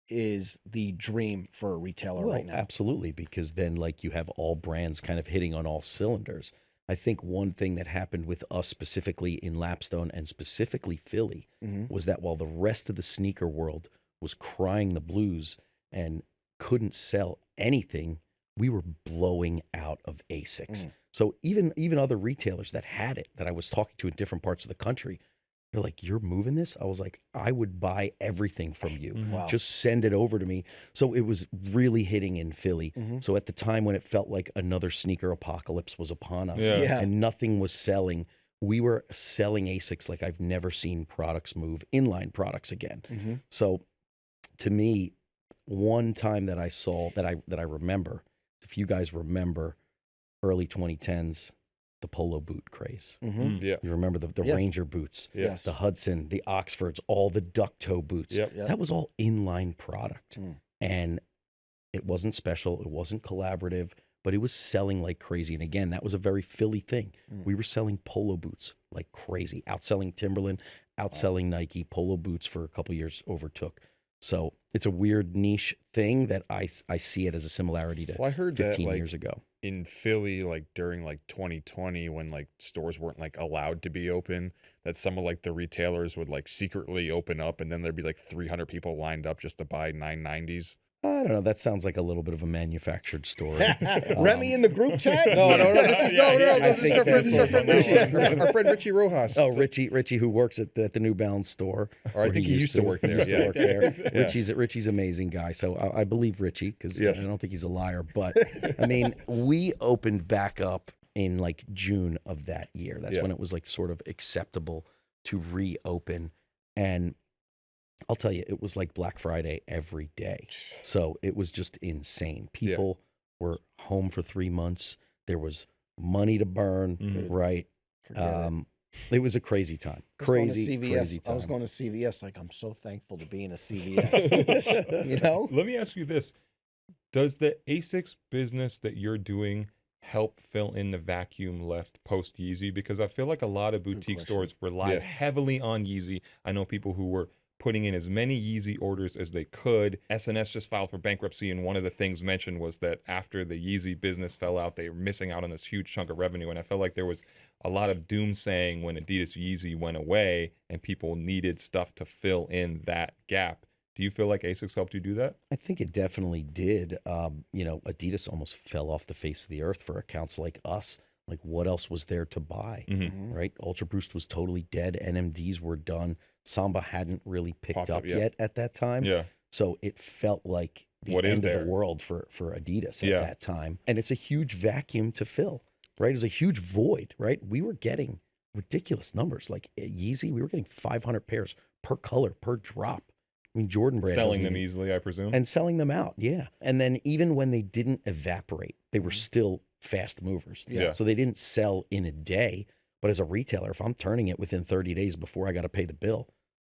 is the dream for a retailer Well, right now. absolutely, because then like you have all brands kind of hitting on all cylinders. I think one thing that happened with us specifically in Lapstone and specifically Philly was that while the rest of the sneaker world was crying the blues and couldn't sell anything, we were blowing out of ASICS. So even other retailers that had it, that I was talking to in different parts of the country, They're like, you're moving this? I was like, I would buy everything from you. Wow. Just send it over to me. So it was really hitting in Philly. So at the time when it felt like another sneaker apocalypse was upon us and nothing was selling, we were selling ASICs like I've never seen products move, inline products again. So to me, one time that I saw, that I remember, if you guys remember early 2010s, the polo boot craze. Yeah. You remember the Ranger boots, Yes. the Hudson, the Oxfords, all the duck toe boots. That was all inline product. And it wasn't special. It wasn't collaborative, but it was selling like crazy. And again, that was a very Philly thing. We were selling polo boots like crazy, outselling Timberland, outselling Nike. Polo boots for a couple years overtook. So it's a weird niche thing that I see it as a similarity to Well, I heard 15 that, like, years ago. in Philly, like during like 2020, when like stores weren't like allowed to be open, that some of like the retailers would like secretly open up, and then there'd be like 300 people lined up just to buy 990s. I don't know. That sounds like a little bit of a manufactured story. Remy in the group chat? No. This is I this is our think friend, that's what Richie, it was. our friend Richie Rojas. Oh, Richie, who works at the New Balance store. Or I where think he used to work there. Used to Yeah. work there. Yeah. Richie's an amazing guy. So I believe Richie because Yes. I don't think he's a liar. But I mean, we opened back up in like June of that year. That's when it was like sort of acceptable to reopen. And I'll tell you, it was like Black Friday every day. So it was just insane. People were home for 3 months. There was money to burn, right? It was a crazy time. Crazy time. I was going to CVS like, I'm so thankful to be in a CVS. You know? Let me ask you this. Does the ASICS business that you're doing help fill in the vacuum left post Yeezy? Because I feel like a lot of boutique stores rely heavily on Yeezy. I know people who were putting in as many Yeezy orders as they could. SNS just filed for bankruptcy, and one of the things mentioned was that after the Yeezy business fell out, they were missing out on this huge chunk of revenue. And I felt like there was a lot of doomsaying when Adidas Yeezy went away and people needed stuff to fill in that gap. Do you feel like ASICS helped you do that? I think it definitely did. You know, Adidas almost fell off the face of the earth for accounts like us. Like, what else was there to buy, right? Ultra Boost was totally dead. NMDs were done. Samba hadn't really picked up yet at that time. Yeah. So it felt like the end of the world for Adidas at that time. And it's a huge vacuum to fill, right? It's a huge void, right? We were getting ridiculous numbers. Like at Yeezy, we were getting 500 pairs per color, per drop. I mean, Jordan Brand selling them easily, I presume. And selling them out, And then even when they didn't evaporate, they were still fast movers. So they didn't sell in a day. But as a retailer, if I'm turning it within 30 days before I got to pay the bill,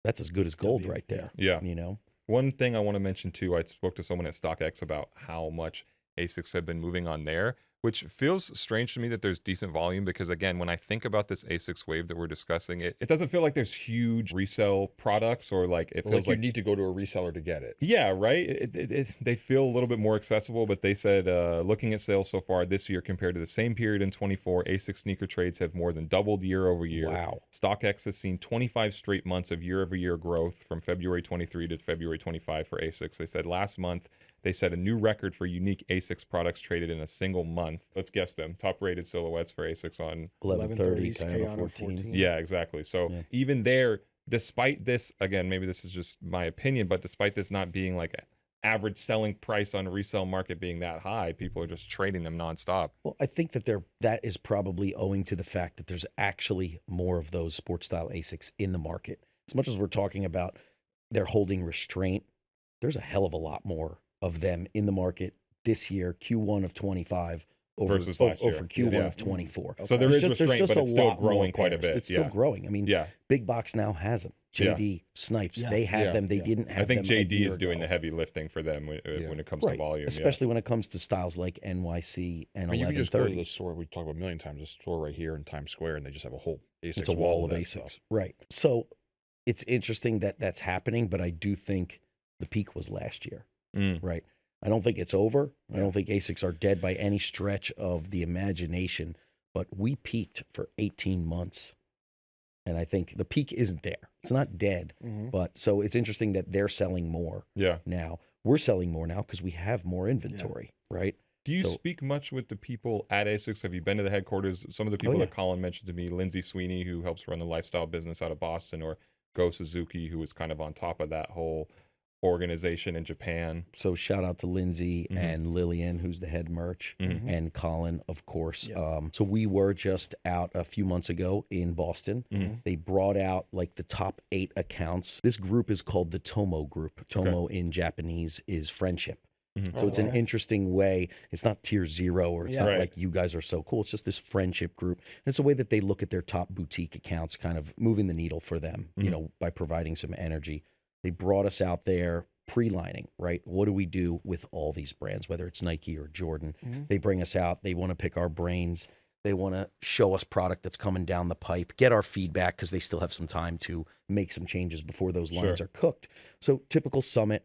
that's as good as gold right there. Yeah. You know? One thing I want to mention too, I spoke to someone at StockX about how much ASICS have been moving on there, which feels strange to me that there's decent volume because, again, when I think about this ASICS wave that we're discussing, it doesn't feel like there's huge resale products or like it feels like you need to go to a reseller to get it. Yeah, right? They feel a little bit more accessible, but they said looking at sales so far this year compared to the same period in 24, ASICS sneaker trades have more than doubled year over year. Wow. StockX has seen 25 straight months of year-over-year growth from February 23 to February 25 for ASICS. They said last month, they set a new record for unique ASICS products traded in a single month. Let's guess them. Top-rated silhouettes for ASICS on 1130, Kayano Kayano 14. Yeah, exactly. So even there, despite this, again, maybe this is just my opinion, but despite this not being like average selling price on a resale market being that high, people are just trading them nonstop. Well, I think that that is probably owing to the fact that there's actually more of those sports style ASICs in the market. As much as we're talking about they're holding restraint, there's a hell of a lot more of them in the market this year, Q1 of 25 versus last year. Over Q1 of 24. So there is restraint, but it's still growing quite a bit. It's still growing. I mean, Big Box now has them. JD, Snipes, they have them. They didn't have them. I think JD is doing the heavy lifting for them when it comes to volume. Especially when it comes to styles like NYC and 1130. You can just go to the store, we talk about a million times, the store right here in Times Square, and they just have a whole ASICS It's a wall of that ASICS. stuff. Right. So it's interesting that that's happening, but I do think the peak was last year. Right. I don't think it's over. I don't think ASICS are dead by any stretch of the imagination, but we peaked for 18 months. And I think the peak isn't there. It's not dead. But so it's interesting that they're selling more now. We're selling more now because we have more inventory, right? Do you So- speak much with the people at ASICS? Have you been to the headquarters? Some of the people yeah. that Colin mentioned to me, Lindsay Sweeney, who helps run the lifestyle business out of Boston, or Go Suzuki, who was kind of on top of that whole organization in Japan. So shout out to Lindsay Mhm. and Lillian, who's the head merch, Mhm. and Colin, of course. Yeah. So we were just out a few months ago in Boston. Mhm. They brought out like the top 8 accounts. This group is called the Tomo Group. Tomo in Japanese is friendship. Mhm. So it's an Okay. interesting way. It's not tier 0 or it's Yeah. not Right. like you guys are so cool. It's just this friendship group. And it's a way that they look at their top boutique accounts, kind of moving the needle for them, you know, by providing some energy. They brought us out there pre-lining, right? What do we do with all these brands, whether it's Nike or Jordan? They bring us out. They want to pick our brains. They want to show us product that's coming down the pipe, get our feedback because they still have some time to make some changes before those lines Sure. are cooked. So typical summit,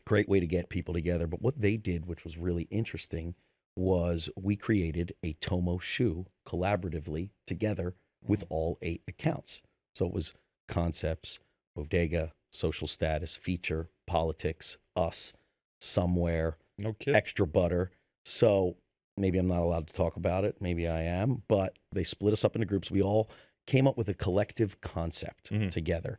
great way to get people together. But what they did, which was really interesting, was we created a Tomo shoe collaboratively together with all 8 accounts. So it was concepts, bodega, social status, feature, politics, us, somewhere, No kid. extra butter. So maybe I'm not allowed to talk about it. Maybe I am. But they split us up into groups. We all came up with a collective concept together.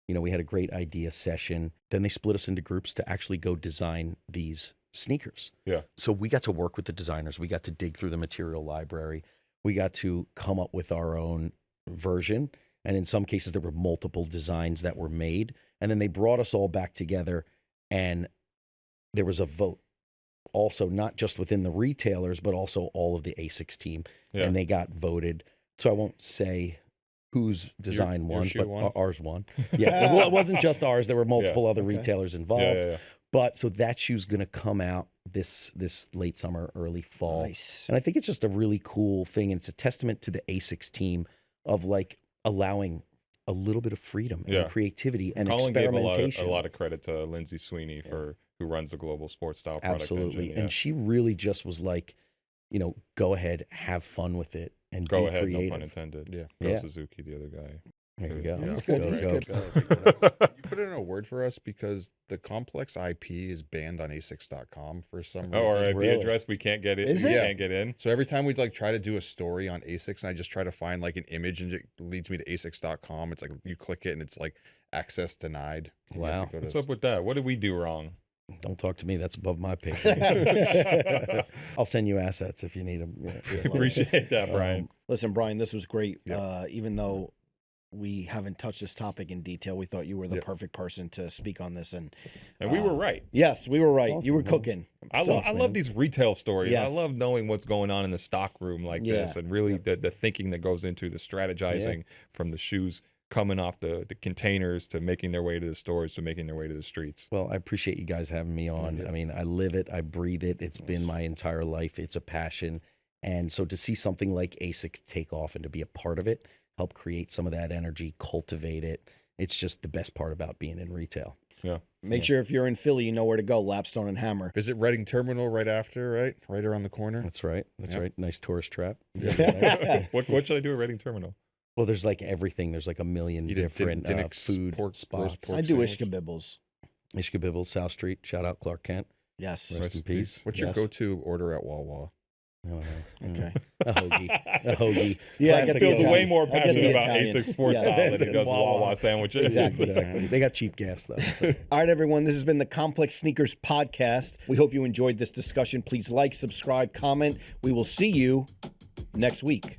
You know, we had a great idea session. Then they split us into groups to actually go design these sneakers. Yeah. So we got to work with the designers. We got to dig through the material library. We got to come up with our own version. And in some cases, there were multiple designs that were made. And then they brought us all back together and there was a vote. Also, not just within the retailers, but also all of the ASICS team. Yeah. And they got voted. So I won't say whose design your won, shoe but won? Ours won. Yeah, well, it wasn't just ours. There were multiple other Okay. retailers involved. Yeah. But so that shoe's going to come out this late summer, early fall. Nice. And I think it's just a really cool thing. And it's a testament to the ASICS team of like allowing a little bit of freedom Yeah. and creativity and Colin gave experimentation. a lot of credit to Lindsay Sweeney for who runs the global sports style product Absolutely. engine. And she really just was like, you know, go ahead, have fun with it and Go be ahead, creative. no pun intended. Yeah. Go Yeah. Suzuki, the other guy. There you go. Yeah. He's good. There He's you good. go. You put in a word for us because the complex IP is banned on ASICS.com for some reason. Oh, our IP Really? address, we can't get it. Is we it? can't get in. So every time we like try to do a story on ASICS and I just try to find like an image and it leads me to ASICS.com, it's like you click it and it's like access denied. And you have Wow. to go What's to- up with that? What did we do wrong? Don't talk to me. That's above my pay grade. I'll send you assets if you need them. Appreciate that, Brian. Listen, Brian, this was great. Yeah. Even though we haven't touched this topic in detail, we thought you were the Yeah. perfect person to speak on this. And We were right. yes, we were right. Awesome, you were man. cooking. I So- love these retail stories. Yes. I love knowing what's going on in the stock room like this, Yeah. and really the thinking that goes into the strategizing from the shoes coming off the containers to making their way to the stores to making their way to the streets. Well, I appreciate you guys having me on. I mean, I live it, I breathe it. It's been my entire life. It's a passion. And so to see something like ASICS take off and to be a part of it, help create some of that energy, cultivate it, it's just the best part about being in retail. Yeah. Make sure if you're in Philly, you know where to go. Lapstone and Hammer. Visit Reading Terminal right after, right? Right around the corner. That's right. That's Yep. right. Nice tourist trap. What should I do at Reading Terminal? Well, there's like everything. There's like a million You did different Dinnick's food pork- spots. roast pork I do sandwich. Ishkabibbles. Ishkabibbles, South Street. Shout out Clark Kent. Yes. Rest Rest in in peace. peace. What's your Yes. go-to order at Wawa? I don't know. Okay. A hogie. A hoagie. Yeah, I Classic get the Feels Italian. way more I get the passionate about Italian. ASICS sports Yes. style than it does Wawa. Wawa sandwiches. Exactly. Exactly. They got cheap gas though. All right, everyone. This has been the Complex Sneakers Podcast. We hope you enjoyed this discussion. Please like, subscribe, comment. We will see you next week.